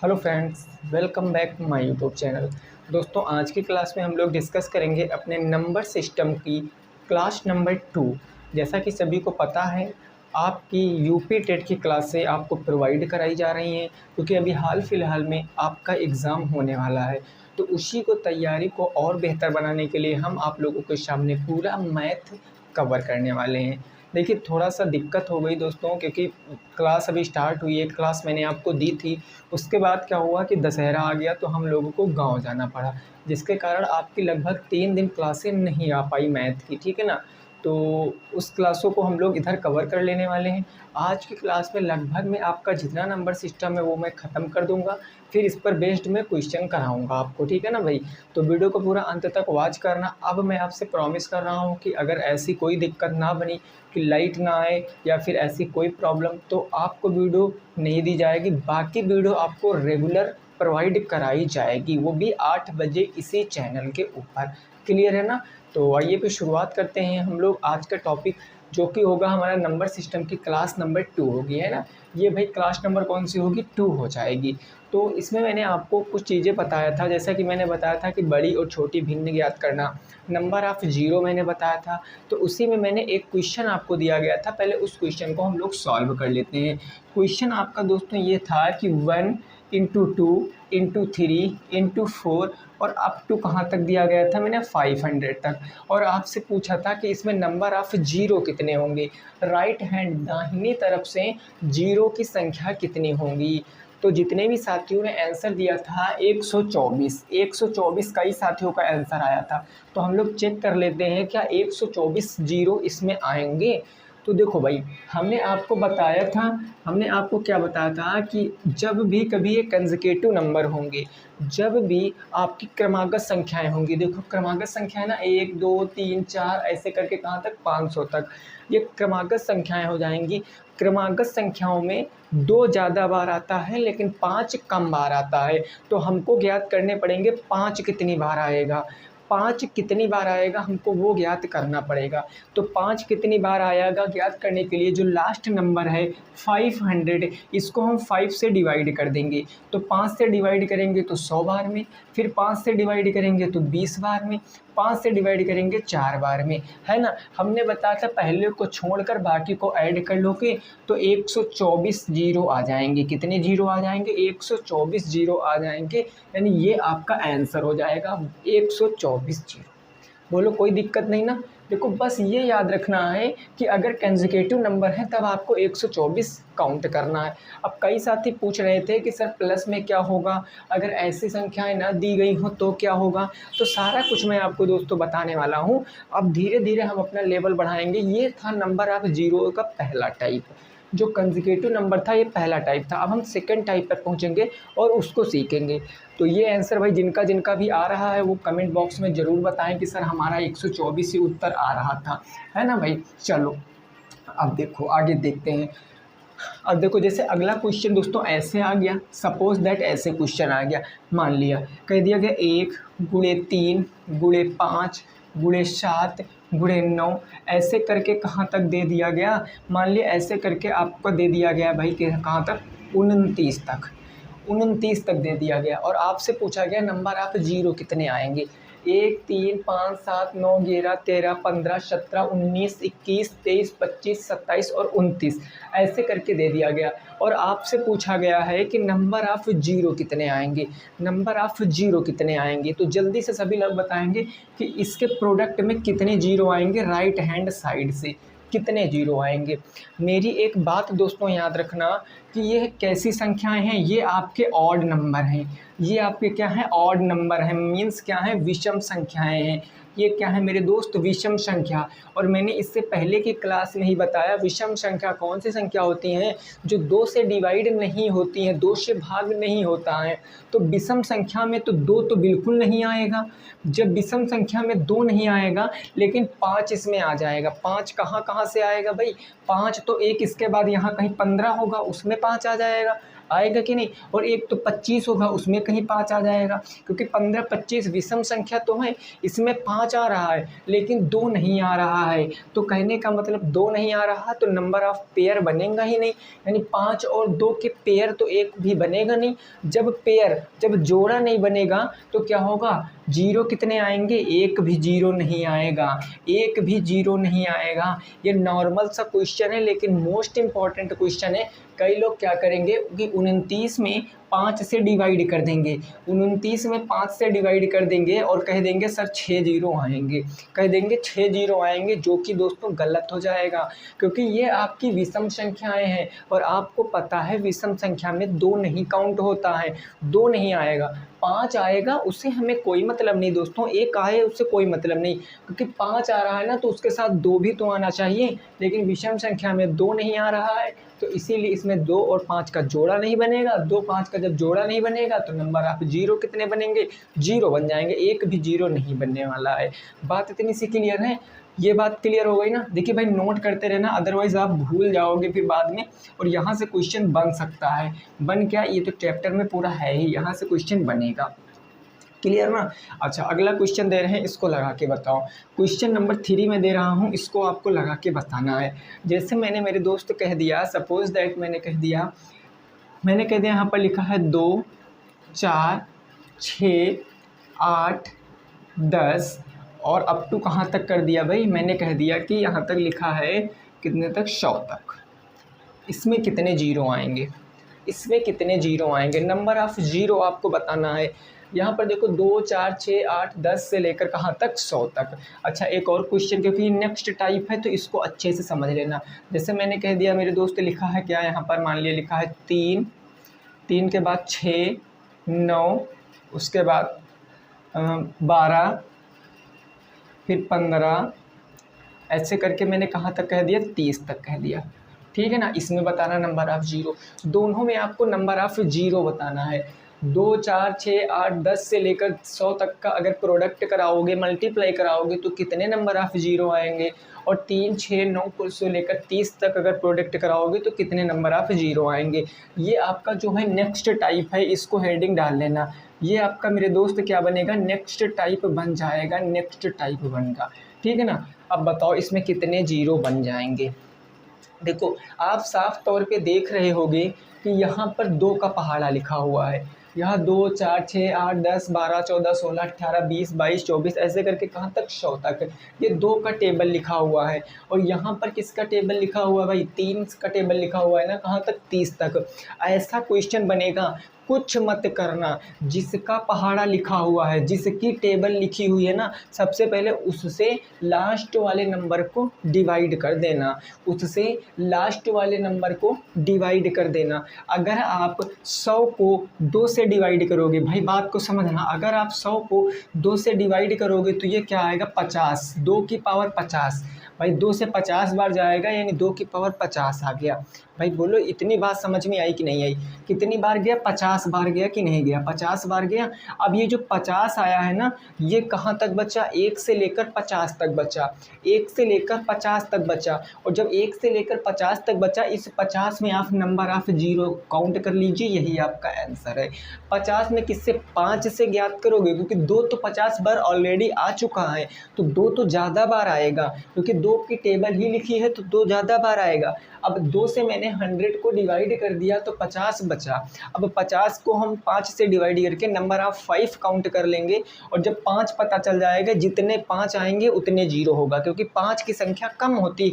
Hello friends, welcome back to my YouTube channel. दोस्तों, आज की क्लास में हम लोग डिस्कस करेंगे अपने नंबर सिस्टम की क्लास नंबर 2। जैसा कि सभी को पता है, आपकी यूपी टेट की क्लासें आपको प्रोवाइड कराई जा रही हैं, क्योंकि अभी हाल फिलहाल में आपका एग्ज़ाम होने वाला है। तो उसी को तैयारी को और बेहतर बनाने के लिए हम आप लोगों के सामने पूरा मैथ कवर करने वाले हैं। देखिए, थोड़ा सा दिक्कत हो गई दोस्तों, क्योंकि क्लास अभी स्टार्ट हुई है। क्लास मैंने आपको दी थी, उसके बाद क्या हुआ कि दशहरा आ गया तो हम लोगों को गांव जाना पड़ा, जिसके कारण आपकी लगभग 3 दिन क्लासें नहीं आ पाई मैथ की, ठीक है ना। तो उस क्लासों को हम लोग इधर कवर कर लेने वाले हैं। आज की क्लास में लगभग मैं आपका जितना नंबर सिस्टम है वो मैं ख़त्म कर दूंगा, फिर इस पर बेस्ड मैं क्वेश्चन कराऊंगा आपको, ठीक है ना भाई। तो वीडियो को पूरा अंत तक वॉच करना। अब मैं आपसे प्रॉमिस कर रहा हूँ कि अगर ऐसी कोई दिक्कत ना बनी कि लाइट ना आए या फिर ऐसी कोई प्रॉब्लम, तो आपको वीडियो नहीं दी जाएगी। बाकी वीडियो आपको रेगुलर प्रोवाइड कराई जाएगी, वो भी 8 बजे इसी चैनल के ऊपर। क्लियर है ना। तो आइए फिर शुरुआत करते हैं हम लोग आज का टॉपिक, जो कि होगा हमारा नंबर सिस्टम की क्लास नंबर 2 होगी, है ना। ये भाई क्लास नंबर कौन सी होगी, 2 हो जाएगी। तो इसमें मैंने आपको कुछ चीज़ें बताया था, जैसा कि मैंने बताया था कि बड़ी और छोटी भिन्न ज्ञात करना, नंबर ऑफ जीरो मैंने बताया था। तो उसी में मैंने एक क्वेश्चन आपको दिया गया था, पहले उस क्वेश्चन को हम लोग सॉल्व कर लेते हैं। क्वेश्चन आपका दोस्तों ये था कि 1 इंटू 2 इंटू 3 इंटू 4 और अप टू कहाँ तक दिया गया था, मैंने 500 तक। और आपसे पूछा था कि इसमें नंबर ऑफ जीरो कितने होंगे, राइट हैंड दाहिनी तरफ से जीरो की संख्या कितनी होंगी। तो जितने भी साथियों ने आंसर दिया था 124 कई साथियों का आंसर आया था। तो हम लोग चेक कर लेते हैं क्या 124 जीरो इसमें आएंगे। तो देखो भाई, हमने आपको क्या बताया था कि जब भी कभी ये कंसेक्यूटिव नंबर होंगे, जब भी आपकी क्रमागत संख्याएं होंगी, देखो क्रमागत संख्याएं ना 1 2 3 4 ऐसे करके कहाँ तक 500 तक, ये क्रमागत संख्याएं हो जाएंगी। क्रमागत संख्याओं में 2 ज़्यादा बार आता है लेकिन 5 कम बार आता है। तो हमको ज्ञात करने पड़ेंगे 5 कितनी बार आएगा, 5 कितनी बार आएगा हमको वो ज्ञात करना पड़ेगा। तो 5 कितनी बार आएगा ज्ञात करने के लिए जो लास्ट नंबर है 500, इसको हम 5 से डिवाइड कर देंगे। तो 5 से डिवाइड करेंगे तो 100 बार में, फिर 5 से डिवाइड करेंगे तो 20 बार में, 5 से डिवाइड करेंगे 4 बार में, है ना। हमने बताया था पहले को छोड़कर बाकी को ऐड कर लोगे तो 124 जीरो आ जाएंगे। कितने जीरो आ जाएंगे, 124 जीरो आ जाएंगे। यानी ये आपका आंसर हो जाएगा 124 जीरो। बोलो कोई दिक्कत नहीं ना। देखो बस ये याद रखना है कि अगर कंसेक्यूटिव नंबर है तब आपको 124 काउंट करना है। अब कई साथी पूछ रहे थे कि सर प्लस में क्या होगा, अगर ऐसी संख्याएं ना दी गई हो तो क्या होगा। तो सारा कुछ मैं आपको दोस्तों बताने वाला हूँ। अब धीरे धीरे हम अपना लेवल बढ़ाएंगे। ये था नंबर ऑफ जीरो का पहला टाइप, जो कंसेक्यूटिव नंबर था ये पहला टाइप था। अब हम सेकंड टाइप पर पहुंचेंगे और उसको सीखेंगे। तो ये आंसर भाई जिनका जिनका भी आ रहा है वो कमेंट बॉक्स में ज़रूर बताएं कि सर हमारा 124 ही उत्तर आ रहा था, है ना भाई। चलो अब देखो आगे देखते हैं। अब देखो जैसे अगला क्वेश्चन दोस्तों ऐसे आ गया, सपोज दैट ऐसे क्वेश्चन आ गया। मान लिया कह दिया गया 1 गुणे 3 गुणे 5 गुणे 7 गुणे 9, ऐसे करके कहाँ तक दे दिया गया। मान लिया ऐसे करके आपको दे दिया गया भाई कि कहाँ तक, 29 तक दे दिया गया। और आपसे पूछा गया नंबर ऑफ जीरो कितने आएंगे। 1 3 5 7 9 11 13 15 17 19 21 23 25 27 और 29 ऐसे करके दे दिया गया। और आपसे पूछा गया है कि नंबर ऑफ जीरो कितने आएंगे, नंबर ऑफ जीरो कितने आएंगे। तो जल्दी से सभी लोग बताएंगे कि इसके प्रोडक्ट में कितने जीरो आएंगे, राइट हैंड साइड से कितने जीरो आएंगे। मेरी एक बात दोस्तों याद रखना कि ये कैसी संख्याएं हैं, ये आपके ऑड नंबर हैं। ये आपके क्या है, ऑड नंबर हैं, मीन्स क्या है, विषम संख्याएं हैं। ये क्या है मेरे दोस्त, विषम संख्या। और मैंने इससे पहले की क्लास में ही बताया विषम संख्या कौन सी संख्या होती हैं, जो 2 से डिवाइड नहीं होती हैं, 2 से भाग नहीं होता है। तो विषम संख्या में तो 2 तो बिल्कुल नहीं आएगा। जब विषम संख्या में 2 नहीं आएगा लेकिन 5 इसमें आ जाएगा। 5 कहाँ कहाँ से आएगा भाई, 5 तो एक इसके बाद यहाँ कहीं 15 होगा उसमें 5 आ जाएगा। आएगा कि नहीं। और एक तो 25 होगा, उसमें कहीं 5 आ जाएगा, क्योंकि 15 25 विषम संख्या तो है, इसमें 5 आ रहा है लेकिन 2 नहीं आ रहा है। तो कहने का मतलब 2 नहीं आ रहा तो नंबर ऑफ पेयर बनेगा ही नहीं, यानी 5 और 2 के पेयर तो एक भी बनेगा नहीं। जब जोड़ा नहीं बनेगा तो क्या होगा, जीरो कितने आएंगे, एक भी जीरो नहीं आएगा, एक भी जीरो नहीं आएगा। ये नॉर्मल सा क्वेश्चन है लेकिन मोस्ट इम्पॉर्टेंट क्वेश्चन है। कई लोग क्या करेंगे कि 29 में 5 से डिवाइड कर देंगे, 29 में 5 से डिवाइड कर देंगे और कह देंगे सर 6 जीरो आएंगे, कह देंगे 6 जीरो आएंगे, जो कि दोस्तों गलत हो जाएगा, क्योंकि ये आपकी विषम संख्याएं हैं और आपको पता है विषम संख्या में 2 नहीं काउंट होता है, 2 नहीं आएगा। 5 आएगा उससे हमें कोई मतलब नहीं दोस्तों, एक आए उससे कोई मतलब नहीं, क्योंकि 5 आ रहा है ना तो उसके साथ 2 भी तो आना चाहिए, लेकिन विषम संख्या में 2 नहीं आ रहा है तो इसीलिए इसमें 2 और 5 का जोड़ा नहीं बनेगा। 2 5 का जब जोड़ा नहीं बनेगा तो नंबर ऑफ जीरो कितने बनेंगे, जीरो बन जाएंगे, एक भी जीरो नहीं बनने वाला है। बात इतनी सी क्लियर है, ये बात क्लियर हो गई ना। देखिए भाई नोट करते रहना, अदरवाइज़ आप भूल जाओगे फिर बाद में, और यहाँ से क्वेश्चन बन सकता है। बन क्या, ये तो चैप्टर में पूरा है ही, यहाँ से क्वेश्चन बनेगा। क्लियर ना। अच्छा अगला क्वेश्चन दे रहे हैं, इसको लगा के बताओ। क्वेश्चन नंबर 3 में दे रहा हूँ, इसको आपको लगा के बताना है। जैसे मैंने मेरे दोस्त कह दिया, सपोज दैट मैंने कह दिया यहाँ पर लिखा है 2 4 6 8 10 और अप टू कहाँ तक कर दिया भाई, मैंने कह दिया कि यहाँ तक लिखा है कितने तक, 100 तक। इसमें कितने जीरो आएंगे, इसमें कितने जीरो आएंगे, नंबर ऑफ जीरो आपको बताना है। यहाँ पर देखो 2 4 6 8 10 से लेकर कहाँ तक, 100 तक। अच्छा एक और क्वेश्चन, क्योंकि नेक्स्ट टाइप है तो इसको अच्छे से समझ लेना। जैसे मैंने कह दिया, मेरे दोस्त लिखा है क्या यहाँ पर, मान लिया लिखा है 3 3 के बाद 6 9 उसके बाद 12 फिर 15, ऐसे करके मैंने कहाँ तक कह दिया, 30 तक कह दिया। ठीक है ना। इसमें बताना नंबर ऑफ जीरो, दोनों में आपको नंबर ऑफ जीरो बताना है। 2 4 6 8 10 से लेकर 100 तक का अगर प्रोडक्ट कराओगे, मल्टीप्लाई कराओगे तो कितने नंबर ऑफ जीरो आएंगे, और 3 6 9 से लेकर 30 तक अगर प्रोडक्ट कराओगे तो कितने नंबर ऑफ जीरो आएंगे। ये आपका जो है नेक्स्ट टाइप है, इसको हेडिंग डाल लेना। ये आपका मेरे दोस्त क्या बनेगा, नेक्स्ट टाइप बन जाएगा, नेक्स्ट टाइप बनेगा। ठीक है ना। अब बताओ इसमें कितने जीरो बन जाएंगे। देखो आप साफ तौर पे देख रहे होगे कि यहाँ पर 2 का पहाड़ा लिखा हुआ है, यहाँ 2 4 6 8 10 12 14 16 18 20 22 24 ऐसे करके कहाँ तक, 100 तक। ये 2 का टेबल लिखा हुआ है, और यहाँ पर किसका टेबल लिखा हुआ है भाई, 3 का टेबल लिखा हुआ है ना, कहाँ तक, 30 तक। ऐसा क्वेश्चन बनेगा, कुछ मत करना, जिसका पहाड़ा लिखा हुआ है, जिसकी टेबल लिखी हुई है ना, सबसे पहले उससे लास्ट वाले नंबर को डिवाइड कर देना, उससे लास्ट वाले नंबर को डिवाइड कर देना। अगर आप 100 को 2 से डिवाइड करोगे, भाई बात को समझना, अगर आप 100 को 2 से डिवाइड करोगे तो ये क्या आएगा, 50, 2 की पावर 50। भाई 2 से 50 बार जाएगा, यानी 2 की पावर 50 आ गया। भाई बोलो इतनी बात समझ में आई कि नहीं आई, कितनी बार गया, 50 बार गया कि नहीं गया, 50 बार गया। अब ये जो 50 आया है ना, ये कहाँ तक बचा, 1 से लेकर 50 तक बचा, 1 से लेकर 50 तक बचा। और जब 1 से लेकर 50 तक बचा, इस 50 में आप नंबर ऑफ जीरो काउंट कर लीजिए, यही आपका आंसर है। 50 में किससे, 5 से ज्ञात करोगे, क्योंकि 2 तो 50 बार ऑलरेडी आ चुका है, तो 2 तो ज़्यादा बार आएगा, क्योंकि 2 की टेबल ही लिखी है तो 2 ज़्यादा बार आएगा। अब 2 से मैंने 100 को डिवाइड कर दिया तो 50 बचा। अब 50 को हम 5 से डिवाइड करके नंबर ऑफ 5 काउंट कर लेंगे, और जब 5 पता चल जाएगा, जितने 5 आएंगे उतने जीरो होगा, क्योंकि 5 की संख्या कम होती,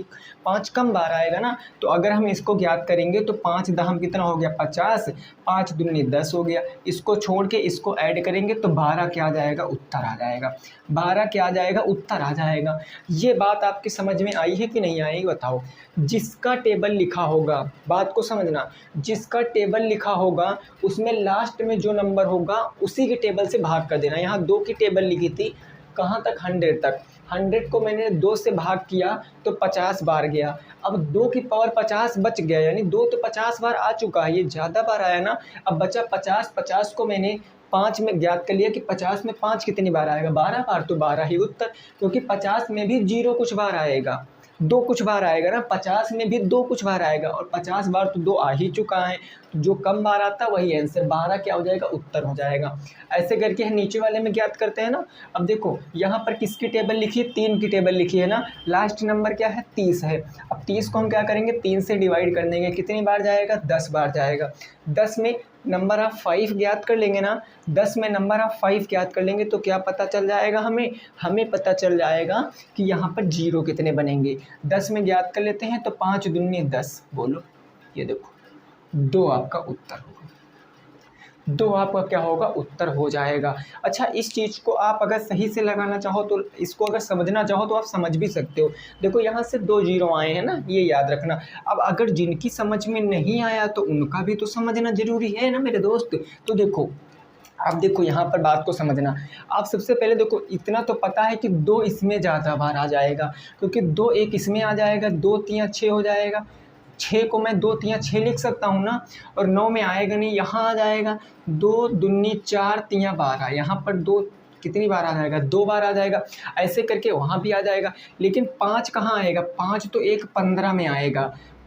5 कम बार आएगा ना। तो अगर हम इसको ज्ञात करेंगे तो 5 दहम कितना हो गया, 50, 5 दूनी 10 हो गया। इसको छोड़ के इसको ऐड करेंगे तो 12 क्या आ जाएगा, उत्तर आ जाएगा, 12 क्या आ जाएगा, उत्तर आ जाएगा। ये बात आपकी समझ में आई है कि नहीं आई, बताओ। जिसका टेबल लिखा होगा, बात को समझना, जिसका टेबल लिखा होगा उसमें लास्ट में जो नंबर होगा उसी के टेबल से भाग कर देना। यहाँ 2 की टेबल लिखी थी, कहाँ तक, 100 तक। 100 को मैंने 2 से भाग किया तो 50 बार गया। अब 2 की पावर 50 बच गया, यानी 2 तो 50 बार आ चुका है, ये ज़्यादा बार आया ना। अब बचा 50, 50 को मैंने 5 में ज्ञात कर लिया कि 50 में 5 कितनी बार आएगा, 12 बार, तो 12 ही उत्तर, क्योंकि 50 में भी जीरो कुछ बार आएगा। दो कुछ बार आएगा ना, 50 में भी दो कुछ बार आएगा, और 50 बार तो दो आ ही चुका है, तो जो कम बार आता है वही आंसर, 12 क्या हो जाएगा, उत्तर हो जाएगा। ऐसे करके हम नीचे वाले में ज्ञात करते हैं ना। अब देखो यहाँ पर किसकी टेबल लिखी है, 3 की टेबल लिखी है ना, लास्ट नंबर क्या है, 30 है। अब 30 को हम क्या करेंगे, 3 से डिवाइड कर देंगे, कितनी बार जाएगा, 10 बार जाएगा। 10 में नंबर ऑफ 5 ज्ञात कर लेंगे ना, 10 में नंबर ऑफ 5 ज्ञात कर लेंगे तो क्या पता चल जाएगा हमें पता चल जाएगा कि यहाँ पर जीरो कितने बनेंगे। 10 में ज्ञात कर लेते हैं तो 5 दूनी 10, बोलो, ये देखो 2 आपका उत्तर होगा, 2 आपका क्या होगा, उत्तर हो जाएगा। अच्छा, इस चीज़ को आप अगर सही से लगाना चाहो तो, इसको अगर समझना चाहो तो आप समझ भी सकते हो। देखो यहाँ से 2 जीरो आए हैं ना, ये याद रखना। अब अगर जिनकी समझ में नहीं आया तो उनका भी तो समझना ज़रूरी है ना मेरे दोस्त। तो देखो, अब देखो यहाँ पर बात को समझना। आप सबसे पहले देखो, इतना तो पता है कि 2 इसमें ज़्यादा बार आ जाएगा, क्योंकि 2 एक इसमें आ जाएगा, 2 3 6 हो जाएगा, 6 को मैं 2 3 6 लिख सकता हूँ ना, और 9 में आएगा नहीं, यहाँ आ जाएगा, 2 दूनी 4 3 12, यहाँ पर 2 कितनी बार आ जाएगा, 2 बार आ जाएगा। ऐसे करके वहाँ भी आ जाएगा, लेकिन 5 कहाँ आएगा, 5 तो एक 15 में आएगा,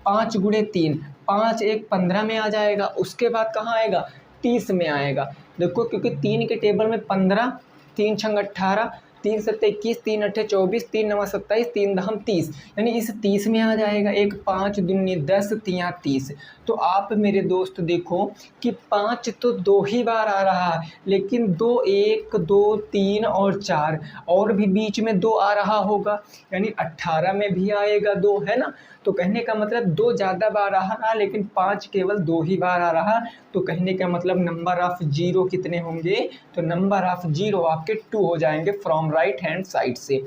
5 गुणे 3, 5 एक 15 में आ जाएगा। उसके बाद कहाँ आएगा, 30 में आएगा। देखो, क्योंकि 3 के टेबल में 15, 3 छंग 18, 3 सत्ते 21, 3 अट्ठे 24, 3 नवा 27, 3 दहम 30, यानी इस 30 में आ जाएगा। एक 5 दूनी 10, 3 30। तो आप मेरे दोस्त देखो कि 5 तो 2 ही बार आ रहा है, लेकिन 2 1 2 3 और 4 और भी बीच में 2 आ रहा होगा, यानी 18 में भी आएगा 2, है ना। तो कहने का मतलब 2 ज़्यादा बार आ रहा, लेकिन 5 केवल 2 ही बार आ रहा। तो कहने का मतलब नंबर ऑफ जीरो कितने होंगे, तो नंबर ऑफ जीरो आपके 2 हो जाएंगे फ्रॉम राइट हैंड साइड से।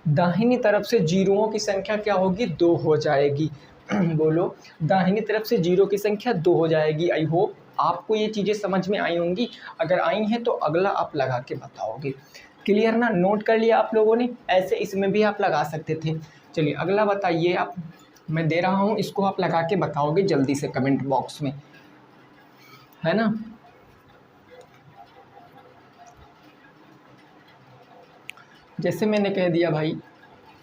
दाहिनी तरफ से जीरोओं की संख्या क्या होगी, 2 हो जाएगी। बोलो, दाहिनी तरफ से जीरो की संख्या 2 हो जाएगी। आई होप आपको ये चीज़ें समझ में आई होंगी। अगर आई हैं तो अगला आप लगा के बताओगे। क्लियर ना, नोट कर लिया आप लोगों ने। ऐसे इसमें भी आप लगा सकते थे। चलिए अगला बताइए आप, मैं दे रहा हूँ, इसको आप लगा के बताओगे जल्दी से कमेंट बॉक्स में, है ना। जैसे मैंने कह दिया भाई,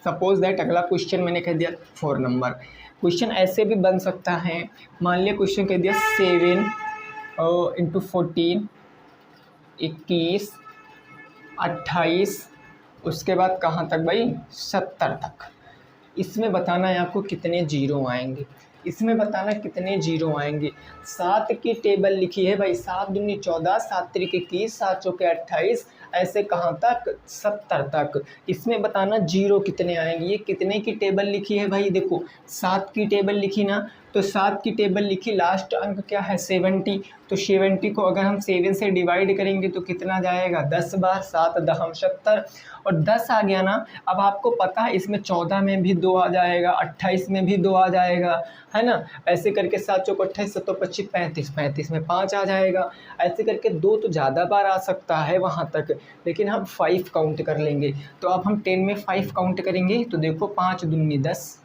सपोज दैट अगला क्वेश्चन मैंने कह दिया 4 नंबर। क्वेश्चन ऐसे भी बन सकता है, मान लिया क्वेश्चन कह दिया 7 इंटू 14, 21, 28, उसके बाद कहाँ तक भाई, 70 तक। इसमें बताना है आपको कितने जीरो आएंगे, इसमें बताना कितने जीरो आएंगे। 7 की टेबल लिखी है भाई, 7 दूनी 14, 7 त्रिक 21, 7 चौके 28, ऐसे कहाँ तक, 70 तक। इसमें बताना जीरो कितने आएंगे। ये कितने की टेबल लिखी है भाई, देखो 7 की टेबल लिखी ना, तो 7 की टेबल लिखी, लास्ट अंक क्या है 70, तो 70 को अगर हम 7 से डिवाइड करेंगे तो कितना जाएगा, 10 बार, 7 दहम 70, और 10 आ गया ना। अब आपको पता है इसमें 14 में भी 2 आ जाएगा, 28 में भी 2 आ जाएगा, है ना। ऐसे करके 7 चौक 28, 7 25, 35, 35 में 5 आ जाएगा। ऐसे करके 2 तो ज़्यादा बार आ सकता है वहाँ तक, लेकिन हम 5 काउंट कर लेंगे। तो अब हम 10 में 5 काउंट करेंगे, तो देखो 5 दूनी 10,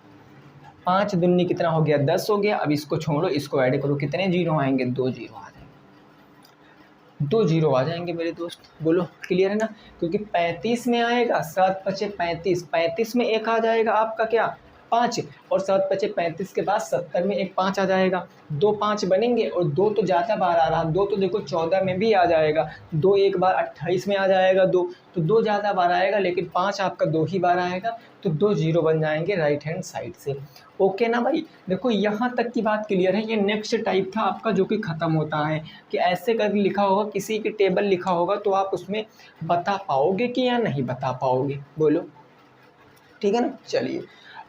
5 दूनी कितना हो गया, 10 हो गया। अब इसको छोड़ो, इसको ऐड करो, कितने जीरो आएंगे, 2 जीरो आ जाएंगे, 2 जीरो आ जाएंगे मेरे दोस्त। बोलो क्लियर है ना, क्योंकि 35 में आएगा, 7 पचे 35, 35 में एक आ जाएगा आपका क्या, 5, और 7 पचे 35 के बाद 70 में एक 5 आ जाएगा। 2 5 बनेंगे, और 2 तो ज़्यादा बार आ रहा, 2 तो देखो 14 में भी आ जाएगा, 2 एक बार 28 में आ जाएगा, 2 तो 2 ज़्यादा बार आएगा, लेकिन 5 आपका 2 ही बार आएगा, तो 2 जीरो बन जाएंगे राइट हैंड साइड से। ओके ना भाई, देखो यहाँ तक की बात क्लियर है। ये नेक्स्ट टाइप था आपका जो कि ख़त्म होता है, कि ऐसे करके लिखा होगा, किसी की टेबल लिखा होगा तो आप उसमें बता पाओगे कि या नहीं बता पाओगे, बोलो ठीक है ना। चलिए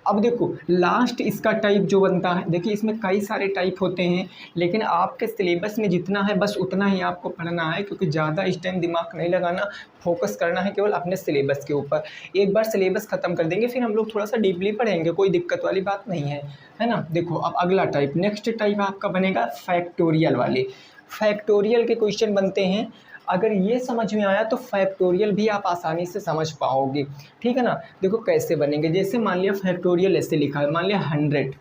अब देखो लास्ट इसका टाइप जो बनता है, देखिए इसमें कई सारे टाइप होते हैं, लेकिन आपके सिलेबस में जितना है बस उतना ही आपको पढ़ना है, क्योंकि ज़्यादा इस टाइम दिमाग नहीं लगाना, फोकस करना है केवल अपने सिलेबस के ऊपर। एक बार सिलेबस ख़त्म कर देंगे फिर हम लोग थोड़ा सा डीपली पढ़ेंगे, कोई दिक्कत वाली बात नहीं है ना। देखो अब अगला टाइप, नेक्स्ट टाइप आपका बनेगा फैक्टोरियल वाले। फैक्टोरियल के क्वेश्चन बनते हैं, अगर ये समझ में आया तो फैक्टोरियल भी आप आसानी से समझ पाओगे, ठीक है ना। देखो कैसे बनेंगे, जैसे मान लिया फैक्टोरियल ऐसे लिखा है, मान लिया 100,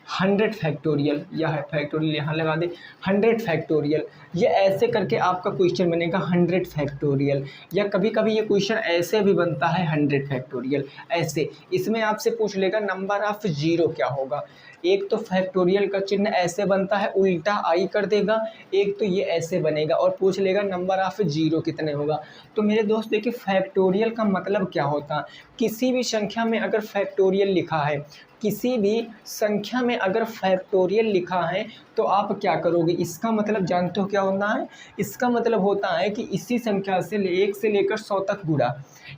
100 फैक्टोरियल, या है फैक्टोरियल यहाँ लगा दे 100 फैक्टोरियल, ये ऐसे करके आपका क्वेश्चन बनेगा 100 फैक्टोरियल। या कभी कभी ये क्वेश्चन ऐसे भी बनता है 100 फैक्टोरियल ऐसे। इसमें आपसे पूछ लेगा नंबर ऑफ जीरो क्या होगा। एक तो फैक्टोरियल का चिन्ह ऐसे बनता है, उल्टा आई कर देगा, एक तो ये ऐसे बनेगा और पूछ लेगा नंबर ऑफ जीरो कितने होगा। तो मेरे दोस्त देखिए फैक्टोरियल का मतलब क्या होता है, किसी भी संख्या में अगर फैक्टोरियल लिखा है, किसी भी संख्या में अगर फैक्टोरियल लिखा है तो आप क्या करोगे, इसका मतलब जानते हो क्या होता है, इसका मतलब होता है कि इसी संख्या से 1 से लेकर 100 तक गुणा,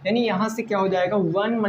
यानी यहाँ से क्या हो जाएगा 1 ×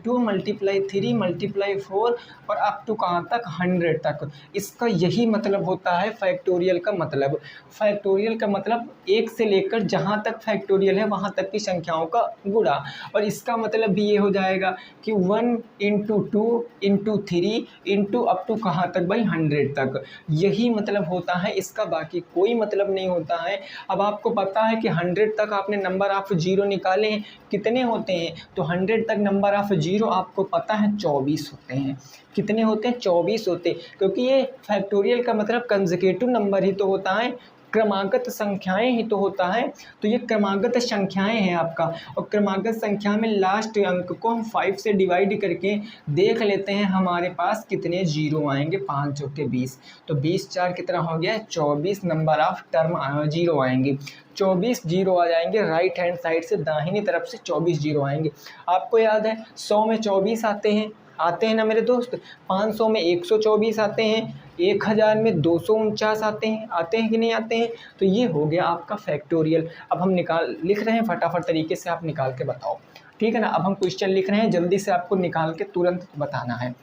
2 × 3 × 4 और अप टू कहाँ तक 100 तक। इसका यही मतलब होता है फैक्टोरियल का मतलब। फैक्टोरियल का मतलब 1 से लेकर जहाँ तक फैक्टोरियल है वहाँ तक की संख्याओं का गुणा। और इसका मतलब भी ये हो जाएगा कि 1 × 2 × 3 × अप टू कहाँ तक भाई 100 तक। यही मतलब होता है इसका, बाकी कोई मतलब नहीं होता है। अब आपको पता है कि 100 तक आपने नंबर ऑफ जीरो निकाले हैं, कितने होते हैं, तो 100 तक नंबर ऑफ जीरो आपको पता है 24 होते हैं। कितने होते हैं, 24 होते हैं, क्योंकि ये फैक्टोरियल का मतलब कंसेक्यूटिव नंबर ही तो होता है, क्रमागत संख्याएं ही तो होता है। तो ये क्रमागत संख्याएं हैं आपका, और क्रमागत संख्या में लास्ट अंक को हम 5 से डिवाइड करके देख लेते हैं हमारे पास कितने जीरो आएंगे। 5 चौके 20, तो 20 4 कितना हो गया 24 नंबर ऑफ टर्म जीरो आएंगे। 24 जीरो आ जाएंगे, राइट हैंड साइड से दाहिनी तरफ से 24 जीरो आएंगे। आपको याद है 100 में 24 आते हैं ना मेरे दोस्त, 500 में 124 आते हैं, 1000 में 249 आते हैं कि नहीं आते हैं। तो ये हो गया आपका फैक्टोरियल। अब हम लिख रहे हैं, फटाफट तरीके से आप निकाल के बताओ, ठीक है ना। अब हम क्वेश्चन लिख रहे हैं, जल्दी से आपको निकाल के तुरंत बताना है।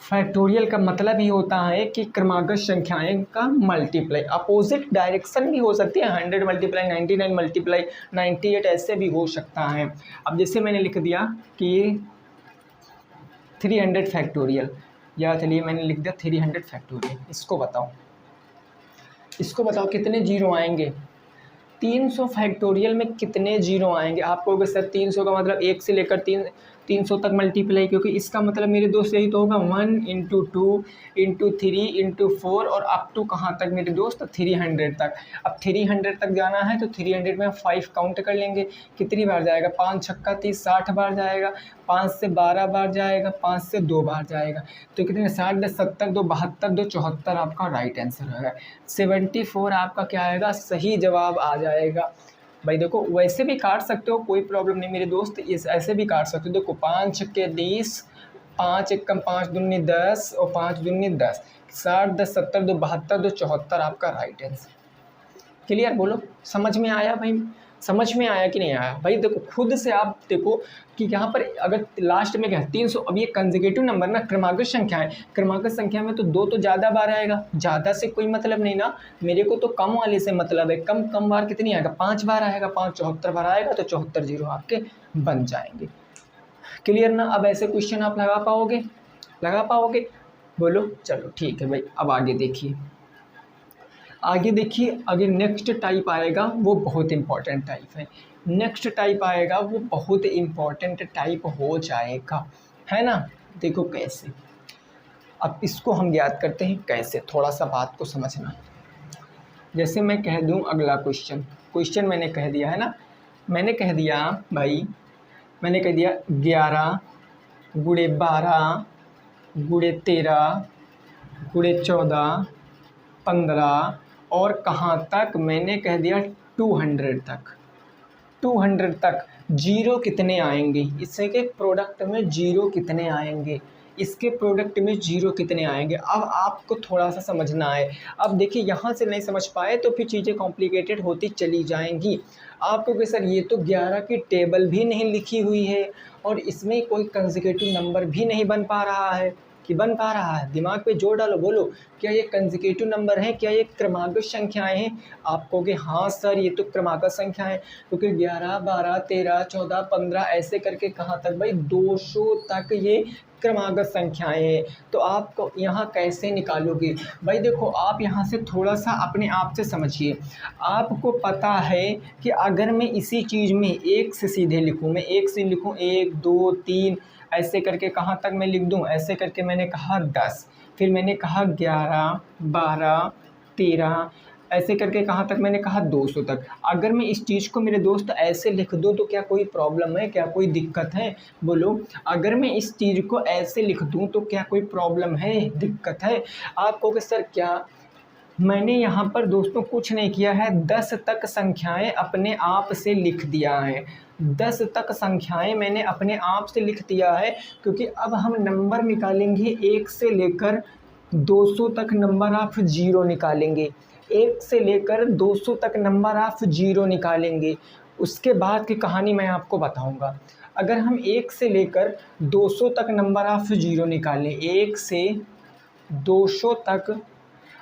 फैक्टोरियल का मतलब ही होता है कि क्रमागत संख्याएं का मल्टीप्लाई, अपोजिट डायरेक्शन भी हो सकती है, 100 × 99 × 98 ऐसे भी हो सकता है। अब जैसे मैंने लिख दिया कि 300 फैक्टोरियल, या चलिए मैंने लिख दिया 300 फैक्टोरियल। इसको बताओ कितने जीरो आएंगे। 300 फैक्टोरियल में कितने जीरो आएंगे। आप कहोगे सर 300 का मतलब 1 से लेकर 300 तक मल्टीप्लाई, क्योंकि इसका मतलब मेरे दोस्त यही तो होगा 1 × 2 × 3 × 4 और अप टू कहाँ तक मेरे दोस्त 300 तक। अब 300 तक जाना है तो 300 में 5 काउंट कर लेंगे, कितनी बार जाएगा, 5 छक्का 30 60 बार जाएगा, 5 से 12 बार जाएगा, 5 से 2 बार जाएगा, तो कितने 60 70 2 72 2 74 आपका राइट आंसर होगा। 74 आपका क्या आएगा, सही जवाब आ जाएगा। भाई देखो वैसे भी काट सकते हो, कोई प्रॉब्लम नहीं मेरे दोस्त, इस ऐसे भी काट सकते हो। देखो 5 छक्के 20, 5 एकम 5 दूनी 10 और 5 दूनी 10, 60 10 70 2 72 2 74 आपका राइट आंसर। क्लियर, बोलो समझ में आया भाई, समझ में आया कि नहीं आया। भाई देखो खुद से आप देखो कि यहाँ पर अगर लास्ट में क्या 300, अब ये कंसेक्यूटिव नंबर ना, क्रमागत संख्या है, क्रमागत संख्या में तो 2 तो ज़्यादा बार आएगा, ज़्यादा से कोई मतलब नहीं ना, मेरे को तो कम वाले से मतलब है। कम बार कितनी आएगा, 5 बार आएगा, 5 74 बार आएगा, तो 74 जीरो आपके बन जाएंगे। क्लियर ना। अब ऐसे क्वेश्चन आप लगा पाओगे, बोलो। चलो ठीक है भाई, अब आगे देखिए अगर नेक्स्ट टाइप आएगा वो बहुत इंपॉर्टेंट टाइप है। नेक्स्ट टाइप आएगा वो बहुत इंपॉर्टेंट टाइप हो जाएगा, है ना। देखो कैसे, अब इसको हम याद करते हैं कैसे, थोड़ा सा बात को समझना। जैसे मैं कह दूं अगला क्वेश्चन मैंने कह दिया है ना, मैंने कह दिया 11 × 12 × 13 × 14 15 और कहाँ तक, मैंने कह दिया 200 तक जीरो कितने आएंगे, इससे के प्रोडक्ट में जीरो कितने आएंगे, इसके प्रोडक्ट में जीरो कितने आएंगे। अब आपको थोड़ा सा समझना है। अब देखिए यहाँ से नहीं समझ पाए तो फिर चीज़ें कॉम्प्लिकेटेड होती चली जाएंगी आपको कि सर ये तो 11 की टेबल भी नहीं लिखी हुई है और इसमें कोई कंसेक्यूटिव नंबर भी नहीं बन पा रहा है, कि बन पा रहा है। दिमाग पे जोर डालो, बोलो क्या ये कंसेक्यूटिव नंबर है, क्या ये क्रमागत संख्याएं हैं। आप कहोगे हाँ सर ये तो क्रमागत संख्याएं, क्योंकि 11 12 13 14 15 ऐसे करके कहाँ तक भाई 200 तक ये क्रमागत संख्याएं हैं। तो आप यहाँ कैसे निकालोगे भाई। देखो आप यहाँ से थोड़ा सा अपने आप से समझिए। आपको पता है कि अगर मैं इसी चीज़ में 1 से सीधे लिखूँ, मैं 1 से लिखूँ 1 2 3 ऐसे करके कहाँ तक मैं लिख दूँ, ऐसे करके मैंने कहा 10, फिर मैंने कहा 11, 12, 13, ऐसे करके कहाँ तक मैंने कहा 200 तक। अगर मैं इस चीज़ को मेरे दोस्त ऐसे लिख दूँ तो क्या कोई प्रॉब्लम है, क्या कोई दिक्कत है? बोलो, अगर मैं इस चीज़ को ऐसे लिख दूँ तो क्या कोई प्रॉब्लम है, दिक्कत है? आप कहोगे सर क्या, मैंने यहाँ पर दोस्तों कुछ नहीं किया है, 10 तक संख्याएं अपने आप से लिख दिया है। 10 तक संख्याएं मैंने अपने आप से लिख दिया है, क्योंकि अब हम नंबर निकालेंगे 1 से लेकर 200 तक नंबर ऑफ जीरो निकालेंगे। 1 से लेकर 200 तक नंबर ऑफ जीरो निकालेंगे। उसके बाद की कहानी मैं आपको बताऊंगा। अगर हम 1 से लेकर 200 तक नंबर ऑफ जीरो निकालें, 1 से 200 तक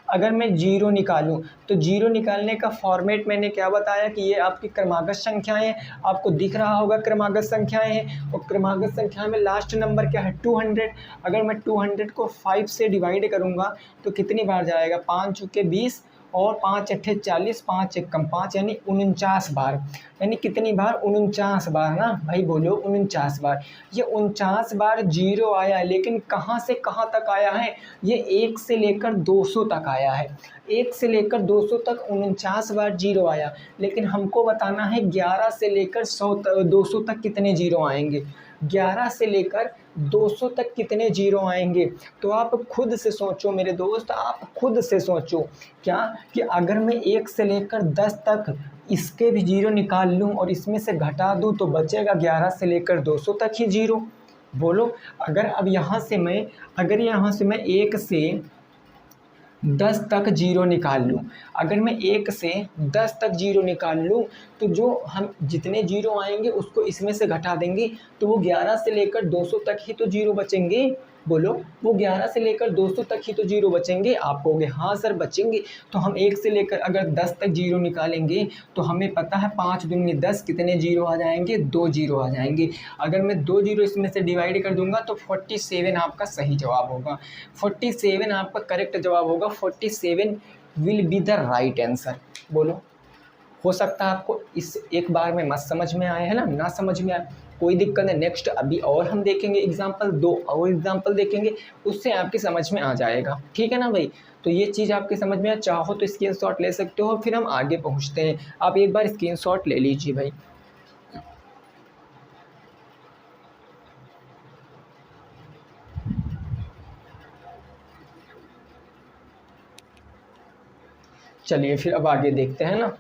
अगर मैं जीरो निकालूं तो जीरो निकालने का फॉर्मेट मैंने क्या बताया कि ये आपकी क्रमागत संख्याएं हैं। आपको दिख रहा होगा क्रमागत संख्याएं हैं, और क्रमागत संख्या में लास्ट नंबर क्या है, 200। अगर मैं 200 को 5 से डिवाइड करूंगा तो कितनी बार जाएगा, 5 चुके 20 और 5 अट्ठे 40, 5 एकम 5, यानी 49 बार। यानी कितनी बार, 49 बार ना भाई, बोलो 49 बार। ये 49 बार जीरो आया, लेकिन कहाँ से कहाँ तक आया है, ये 1 से लेकर 200 तक आया है। 1 से लेकर 200 तक 49 बार जीरो आया, लेकिन हमको बताना है 11 से लेकर 200 तक कितने जीरो आएंगे। 11 से लेकर 200 तक कितने जीरो आएंगे, तो आप खुद से सोचो मेरे दोस्त, आप खुद से सोचो क्या कि अगर मैं 1 से लेकर 10 तक इसके भी जीरो निकाल लूं और इसमें से घटा दूं तो बचेगा 11 से लेकर 200 तक ही जीरो। बोलो, अगर अब यहाँ से मैं 1 से 10 तक जीरो निकाल लूँ, अगर मैं 1 से 10 तक जीरो निकाल लूँ तो जो हम जितने जीरो आएंगे उसको इसमें से घटा देंगे तो वो 11 से लेकर 200 तक ही तो जीरो बचेंगे। बोलो, वो 11 से लेकर 200 तक ही तो जीरो बचेंगे। आप कहोगे हाँ सर बचेंगे, तो हम 1 से लेकर अगर 10 तक जीरो निकालेंगे तो हमें पता है 5 दूनी 10, कितने जीरो आ जाएंगे, 2 जीरो आ जाएंगे। अगर मैं 2 जीरो इसमें से डिवाइड कर दूंगा तो 47 आपका सही जवाब होगा। 47 आपका करेक्ट जवाब होगा। 47 will be the right answer. बोलो, हो सकता है आपको इस एक बार में मत समझ में आए, है ना, ना समझ में आए, कोई दिक्कत नहीं। नेक्स्ट अभी और हम देखेंगे एग्जाम्पल, 2 और एग्जाम्पल देखेंगे, उससे आपकी समझ में आ जाएगा। ठीक है ना भाई, तो ये चीज़ आपके समझ में आए, चाहो तो स्क्रीनशॉट ले सकते हो, फिर हम आगे पहुँचते हैं। आप एक बार स्क्रीनशॉट ले लीजिए भाई। चलिए फिर अब आगे देखते हैं ना,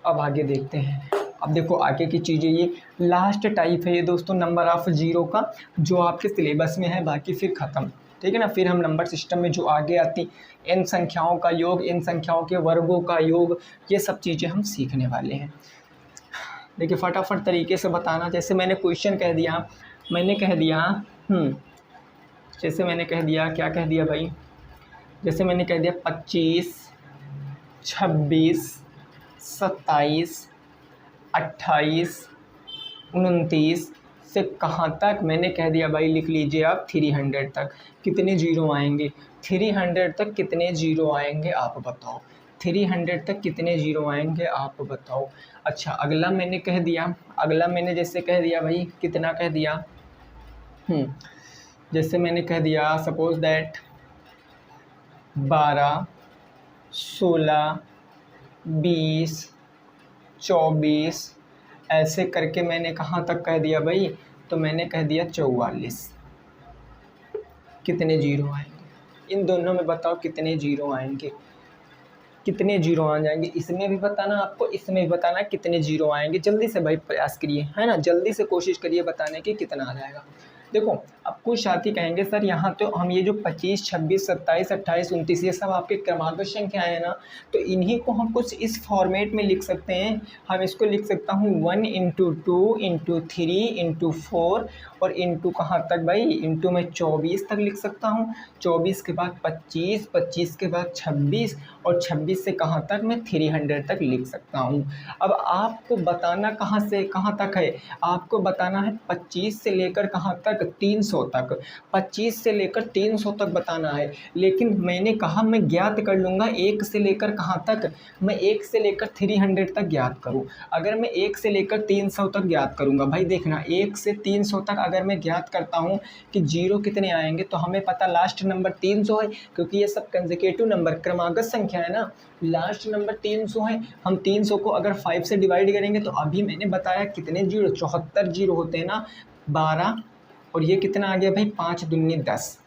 अब आगे देखते हैं। अब देखो आगे की चीज़ें, ये लास्ट टाइप है ये दोस्तों नंबर ऑफ जीरो का, जो आपके सिलेबस में है, बाकी फिर ख़त्म। ठीक है ना, फिर हम नंबर सिस्टम में जो आगे आती इन संख्याओं का योग, इन संख्याओं के वर्गों का योग, ये सब चीज़ें हम सीखने वाले हैं। देखिए फटाफट तरीके से बताना। जैसे मैंने क्वेश्चन कह दिया, जैसे मैंने कह दिया, क्या कह दिया भाई, जैसे मैंने कह दिया 25, 26, 27, 28, 29 से कहाँ तक मैंने कह दिया भाई, लिख लीजिए आप 300 तक कितने जीरो आएंगे। 300 तक कितने जीरो आएंगे आप बताओ। 300 तक कितने जीरो आएंगे आप बताओ। अच्छा अगला मैंने कह दिया, अगला मैंने जैसे कह दिया भाई, कितना कह दिया, जैसे मैंने कह दिया सपोज दैट 12, 16, 20, 24, ऐसे करके मैंने कहाँ तक कह दिया भाई, तो मैंने कह दिया 44। कितने जीरो आएंगे इन दोनों में बताओ, कितने जीरो आएंगे, कितने जीरो आ जाएंगे। इसमें भी बताना आपको, इसमें भी बताना कितने जीरो आएंगे। जल्दी से भाई प्रयास करिए, है ना, जल्दी से कोशिश करिए बताने की कितना आ जाएगा। देखो अब कुछ साथी कहेंगे सर यहाँ तो हम ये जो 25, 26, 27, 28, 29 ये सब आपके क्रमागत संख्याएं हैं ना, तो इन्हीं को हम कुछ इस फॉर्मेट में लिख सकते हैं। हम इसको लिख सकता हूँ 1 × 2 × 3 × 4 और इंटू कहाँ तक भाई, इंटू में 24 तक लिख सकता हूँ। 24 के बाद 25, 25 के बाद 26 और 26 से कहाँ तक, मैं 300 तक लिख सकता हूँ। अब आपको बताना कहाँ से कहाँ तक है, आपको बताना है 25 से लेकर कहाँ तक, 300 तक। 25 से लेकर 300 तक बताना है, लेकिन मैंने कहा मैं ज्ञात कर लूँगा 1 से लेकर कहाँ तक, मैं 1 से लेकर 300 तक ज्ञात करूँ। अगर मैं 1 से लेकर 300 तक ज्ञात करूँगा, भाई देखना 1 से 300 तक अगर मैं ज्ञात करता हूँ कि जीरो कितने आएंगे, तो हमें पता लास्ट नंबर 300 है, क्योंकि ये सब कंसेक्यूटिव नंबर क्रमागत संख्या है ना। लास्ट नंबर 300 है, हम 300 को अगर 5 से डिवाइड करेंगे तो अभी मैंने बताया कितने जीरो, 74 जीरो होते हैं ना, 12, और ये कितना आ गया भाई, 5 दूनी 10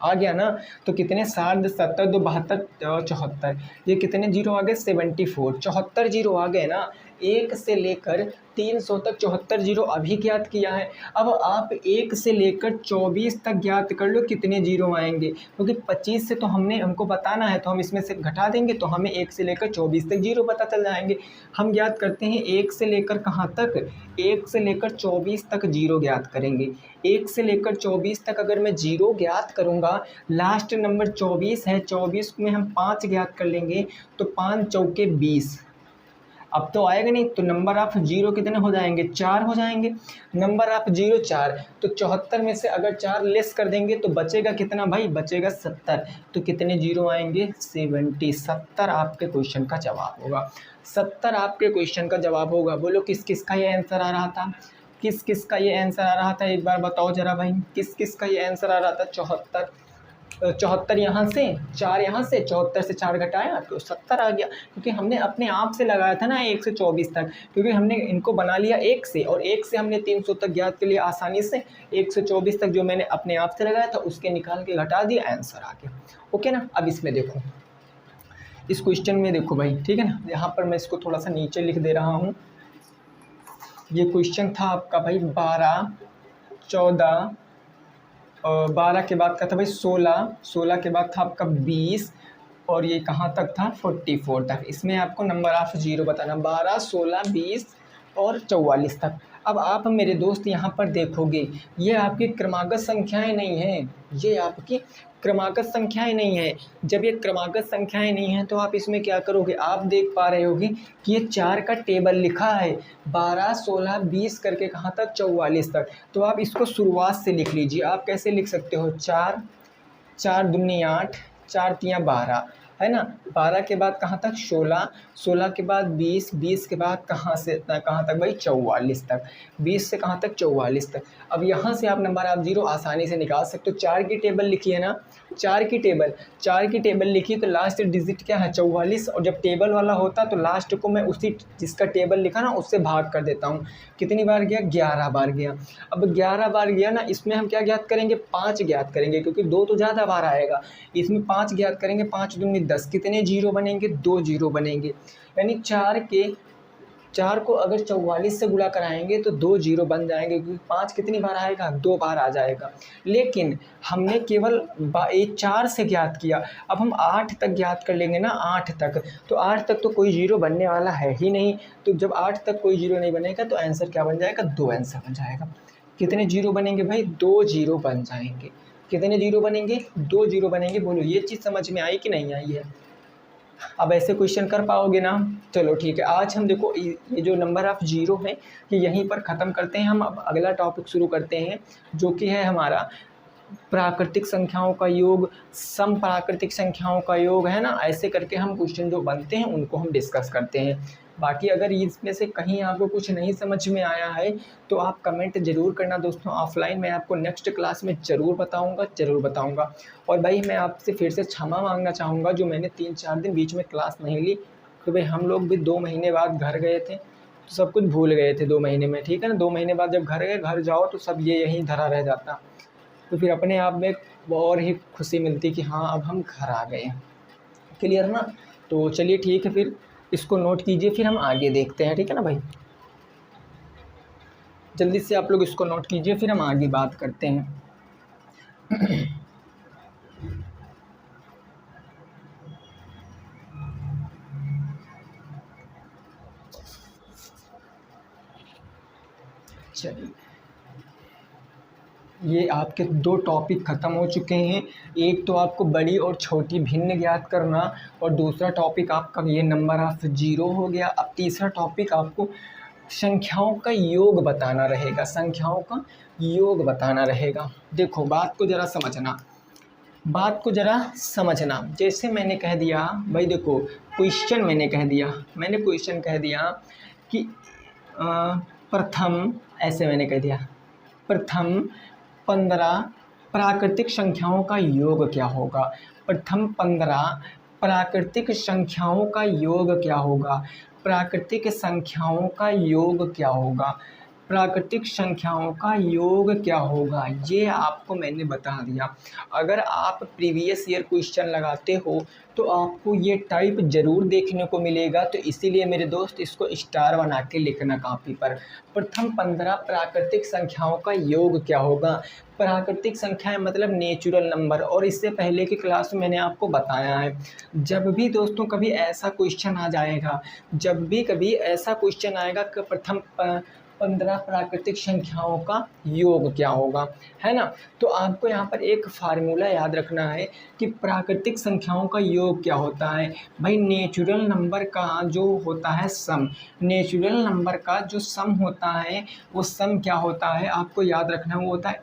आ गया ना। तो कितने, 7 70 2 72 74, ये कितने जीरो आ गए, 74, 74 जीरो आ गए ना। 1 से लेकर 300 तक 74 जीरो अभी ज्ञात किया है। अब आप 1 से लेकर 24 तक ज्ञात कर लो कितने जीरो आएंगे, क्योंकि 25 से तो हमको बताना है, तो हम इसमें से घटा देंगे तो हमें 1 से लेकर 24 तक जीरो पता चल जाएंगे। हम ज्ञात करते हैं 1 से लेकर कहाँ तक, 1 से लेकर 24 तक जीरो ज्ञात करेंगे। 1 से लेकर 24 तक अगर मैं जीरो ज्ञात करूँगा, लास्ट नंबर 24 है, 24 में हम 5 ज्ञात कर लेंगे तो 5 चौके 20, अब तो आएगा नहीं, तो नंबर ऑफ जीरो कितने हो जाएंगे, 4 हो जाएंगे। नंबर ऑफ जीरो 4, तो 74 में से अगर 4 लेस कर देंगे तो बचेगा कितना भाई, बचेगा 70, तो कितने जीरो आएंगे, 70। 70 आपके क्वेश्चन का जवाब होगा, 70 आपके क्वेश्चन का जवाब होगा। बोलो किस किस का ये आंसर आ रहा था, किस किस का ये आंसर आ रहा था, एक बार बताओ जरा भाई, किस किस का ये आंसर आ रहा था। 74, 74 यहाँ से, 4 यहाँ से, 74 से 4 घटाया तो 70 आ गया, क्योंकि हमने अपने आप से लगाया था ना 1 से 24 तक, क्योंकि हमने इनको बना लिया 1 से, और 1 से हमने 300 तक ज्ञात कर लिया आसानी से। 1 से 24 तक जो मैंने अपने आप से लगाया था उसके निकाल के घटा दिया, आंसर आ गया। ओके ना। अब इसमें देखो, इस क्वेश्चन में देखो भाई, ठीक है ना, यहाँ पर मैं इसको थोड़ा सा नीचे लिख दे रहा हूँ। ये क्वेश्चन था आपका भाई 12, 14, 12 के बाद का था भाई 16, 16 के बाद था आपका 20, और ये कहाँ तक था, 44 तक। इसमें आपको नंबर ऑफ जीरो बताना, 12, 16, 20 और 44 तक। अब आप मेरे दोस्त यहाँ पर देखोगे, ये आपकी क्रमागत संख्याएं नहीं हैं, ये आपकी क्रमागत संख्याएं नहीं है। जब ये क्रमागत संख्याएं नहीं हैं तो आप इसमें क्या करोगे, आप देख पा रहे होगे कि ये 4 का टेबल लिखा है, 12, 16, 20 करके कहाँ तक, 44 तक। तो आप इसको शुरुआत से लिख लीजिए। आप कैसे लिख सकते हो, 4, 4 दूनी 8, 4 तियाँ 12, है ना। 12 के बाद कहाँ तक, 16, 16 के बाद 20, 20 के बाद कहाँ से कहाँ तक भाई, 44 तक, 20 से कहाँ तक, 44 तक। अब यहाँ से आप नंबर ऑफ जीरो आसानी से निकाल सकते हो। 4 की टेबल लिखी है ना, 4 की टेबल लिखी, तो लास्ट डिजिट क्या है, 44, और जब टेबल वाला होता तो लास्ट को मैं उसी जिसका टेबल लिखा ना उससे भाग कर देता हूँ। कितनी बार गया, 11 बार गया। अब 11 बार गया ना, इसमें हम क्या ज्ञात करेंगे, 5 ज्ञात करेंगे, क्योंकि 2 तो ज़्यादा बार आएगा, इसमें 5 ज्ञात करेंगे। 5 दूनी 10, कितने जीरो बनेंगे, 2 जीरो बनेंगे। यानी 4 को अगर 44 से गुणा कराएंगे तो 2 जीरो बन जाएंगे, क्योंकि 5 कितनी बार आएगा, 2 बार आ जाएगा। लेकिन हमने केवल 4 से ज्ञात किया, अब हम 8 तक ज्ञात कर लेंगे ना, 8 तक, तो 8 तक तो कोई जीरो बनने वाला है ही नहीं। तो जब 8 तक कोई जीरो नहीं बनेगा तो आंसर क्या बन जाएगा, 2 आंसर बन जाएगा। कितने जीरो बनेंगे भाई, 2 जीरो बन जाएंगे। कितने जीरो बनेंगे, 2 जीरो बनेंगे। बोलो ये चीज़ समझ में आई कि नहीं आई है। अब ऐसे क्वेश्चन कर पाओगे ना। चलो ठीक है, आज हम देखो ये जो नंबर ऑफ जीरो है ये यहीं पर ख़त्म करते हैं। हम अब अगला टॉपिक शुरू करते हैं, जो कि है हमारा प्राकृतिक संख्याओं का योग, सम प्राकृतिक संख्याओं का योग, है ना। ऐसे करके हम क्वेश्चन जो बनते हैं उनको हम डिस्कस करते हैं। बाकी अगर इसमें से कहीं आपको कुछ नहीं समझ में आया है तो आप कमेंट ज़रूर करना दोस्तों। ऑफलाइन मैं आपको नेक्स्ट क्लास में ज़रूर बताऊंगा। और भाई मैं आपसे फिर से क्षमा मांगना चाहूँगा, जो मैंने 3-4 दिन बीच में क्लास नहीं ली, तो भाई हम लोग भी 2 महीने बाद घर गए थे, तो सब कुछ भूल गए थे 2 महीने में, ठीक है ना। 2 महीने बाद जब घर गए, घर जाओ तो सब ये यहीं धरा रह जाता, तो फिर अपने आप में और ही खुशी मिलती कि हाँ अब हम घर आ गए हैं। क्लियर ना। तो चलिए ठीक है, फिर इसको नोट कीजिए, फिर हम आगे देखते हैं, ठीक है ना भाई। जल्दी से आप लोग इसको नोट कीजिए, फिर हम आगे बात करते हैं। चलिए ये आपके 2 टॉपिक ख़त्म हो चुके हैं। एक तो आपको बड़ी और छोटी भिन्न ज्ञात करना, और दूसरा टॉपिक आपका ये नंबर ऑफ ज़ीरो हो गया। अब तीसरा टॉपिक आपको संख्याओं का योग बताना रहेगा, संख्याओं का योग बताना रहेगा। देखो बात को ज़रा समझना, बात को ज़रा समझना। जैसे मैंने कह दिया भाई, देखो क्वेश्चन मैंने क्वेश्चन कह दिया कि प्रथम, ऐसे मैंने कह दिया प्रथम 15 प्राकृतिक संख्याओं का योग क्या होगा। प्रथम 15 प्राकृतिक संख्याओं का योग क्या होगा। प्राकृतिक संख्याओं का योग क्या होगा। प्राकृतिक संख्याओं का योग क्या होगा, ये आपको मैंने बता दिया। अगर आप प्रीवियस ईयर क्वेश्चन लगाते हो तो आपको ये टाइप ज़रूर देखने को मिलेगा, तो इसीलिए मेरे दोस्त इसको स्टार बना के लिखना कापी पर। प्रथम 15 प्राकृतिक संख्याओं का योग क्या होगा। प्राकृतिक संख्याएं मतलब नेचुरल नंबर, और इससे पहले की क्लास में मैंने आपको बताया है, जब भी दोस्तों कभी ऐसा क्वेश्चन आ जाएगा, जब भी कभी ऐसा क्वेश्चन आएगा कि प्रथम 15 प्राकृतिक संख्याओं का योग क्या होगा, है ना, तो आपको यहाँ पर एक फार्मूला याद रखना है कि प्राकृतिक संख्याओं का योग क्या होता है। भाई नेचुरल नंबर का जो होता है सम, नेचुरल नंबर का जो सम होता है वो सम क्या होता है आपको याद रखना है, वो होता है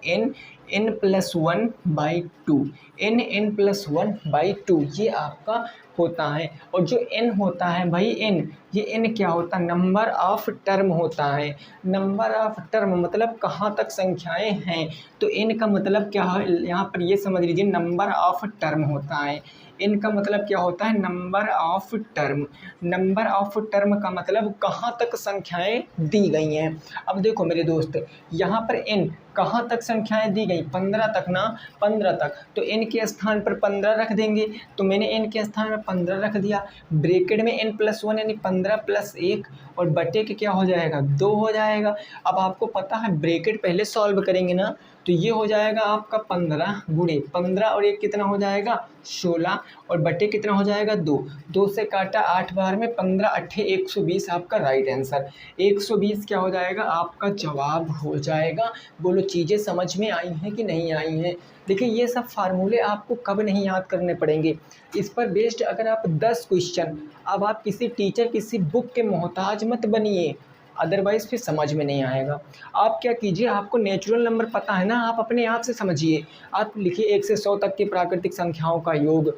n+1/2, n+1/2 ये आपका होता है। और जो n होता है भाई n, ये n क्या होता है, नंबर ऑफ टर्म होता है। नंबर ऑफ टर्म मतलब कहाँ तक संख्याएं हैं, तो n का मतलब क्या है, यहाँ पर ये समझ लीजिए नंबर ऑफ टर्म होता है। n का मतलब क्या होता है, number of term. Number of term का मतलब कहाँ तक संख्याएं दी गई हैं। अब देखो मेरे दोस्त, यहाँ पर n कहाँ तक संख्याएं दी गई, 15 तक ना, 15 तक, तो n के स्थान पर 15 रख देंगे। तो मैंने n के स्थान में 15 रख दिया, ब्रैकेट में n+1 यानी 15+1, और बटे के क्या हो जाएगा, 2 हो जाएगा। अब आपको पता है ब्रैकेट पहले सॉल्व करेंगे ना, तो ये हो जाएगा आपका 15 गुणे 15 और 1 कितना हो जाएगा 16, और बटे कितना हो जाएगा 2, 2 से काटा 8 बार में 15 8 120 आपका राइट आंसर। 120 क्या हो जाएगा आपका जवाब हो जाएगा। बोलो चीज़ें समझ में आई हैं कि नहीं आई हैं। देखिए ये सब फार्मूले आपको कब नहीं याद करने पड़ेंगे, इस पर बेस्ड अगर आप 10 क्वेश्चन, अब आप किसी टीचर किसी बुक के मोहताज मत बनिए, अदरवाइज़ फिर समझ में नहीं आएगा। आप क्या कीजिए, आपको नेचुरल नंबर पता है ना, आप अपने आप से समझिए। आप लिखिए 1 से 100 तक की प्राकृतिक संख्याओं का योग,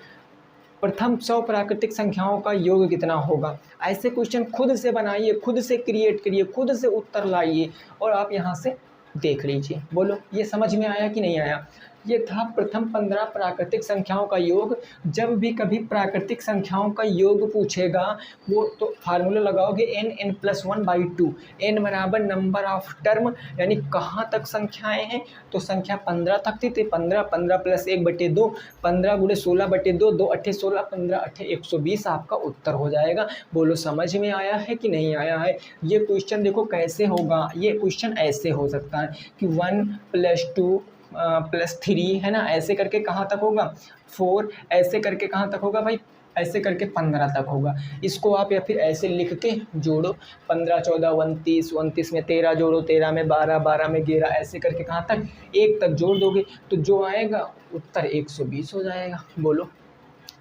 प्रथम 100 प्राकृतिक संख्याओं का योग कितना होगा। ऐसे क्वेश्चन खुद से बनाइए, खुद से क्रिएट करिए, खुद से उत्तर लाइए, और आप यहाँ से देख लीजिए। बोलो ये समझ में आया कि नहीं आया। ये था प्रथम 15 प्राकृतिक संख्याओं का योग। जब भी कभी प्राकृतिक संख्याओं का योग पूछेगा, वो तो फार्मूला लगाओगे n+1/2, n बराबर नंबर ऑफ टर्म, यानी कहाँ तक संख्याएं हैं, तो संख्या 15 तक थी, तो 15 15+1/2, 15 × 16/2, 2 8 16, 15 8 120 आपका उत्तर हो जाएगा। बोलो समझ में आया है कि नहीं आया है। ये क्वेश्चन देखो कैसे होगा, ये क्वेश्चन ऐसे हो सकता है कि 1+2 +3 है ना, ऐसे करके कहाँ तक होगा 4, ऐसे करके कहाँ तक होगा भाई, ऐसे करके 15 तक होगा। इसको आप या फिर ऐसे लिख के जोड़ो, 15 14 29, 29 में 13 जोड़ो, 13 में 12, 12 में 11, ऐसे करके कहाँ तक 1 तक जोड़ दोगे, तो जो आएगा उत्तर 120 हो जाएगा। बोलो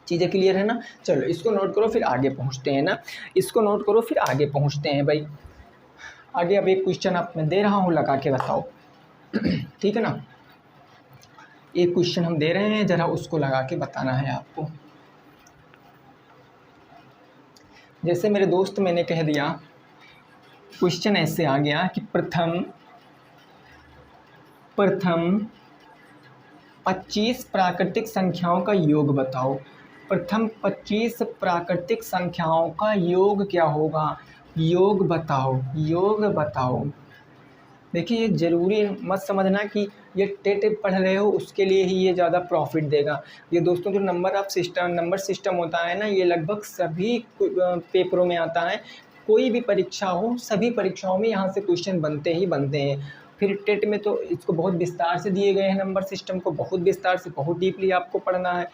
चीज़ें क्लियर है ना। चलो इसको नोट करो फिर आगे पहुँचते हैं ना, इसको नोट करो फिर आगे पहुँचते हैं भाई। आगे अब एक क्वेश्चन आप मैं दे रहा हूँ, लगा के बताओ ठीक है ना। एक क्वेश्चन हम दे रहे हैं, ज़रा उसको लगा के बताना है आपको। जैसे मेरे दोस्त मैंने कह दिया, क्वेश्चन ऐसे आ गया कि प्रथम 25 प्राकृतिक संख्याओं का योग बताओ। प्रथम 25 प्राकृतिक संख्याओं का योग क्या होगा, योग बताओ, योग बताओ। देखिए ये ज़रूरी मत समझना कि ये टेट पढ़ रहे हो उसके लिए ही ये ज़्यादा प्रॉफिट देगा। ये दोस्तों जो नंबर सिस्टम होता है ना, ये लगभग सभी पेपरों में आता है। कोई भी परीक्षा हो, सभी परीक्षाओं में यहाँ से क्वेश्चन बनते ही बनते हैं। फिर टेट में तो इसको बहुत विस्तार से दिए गए हैं, नंबर सिस्टम को बहुत विस्तार से, बहुत डीपली आपको पढ़ना है,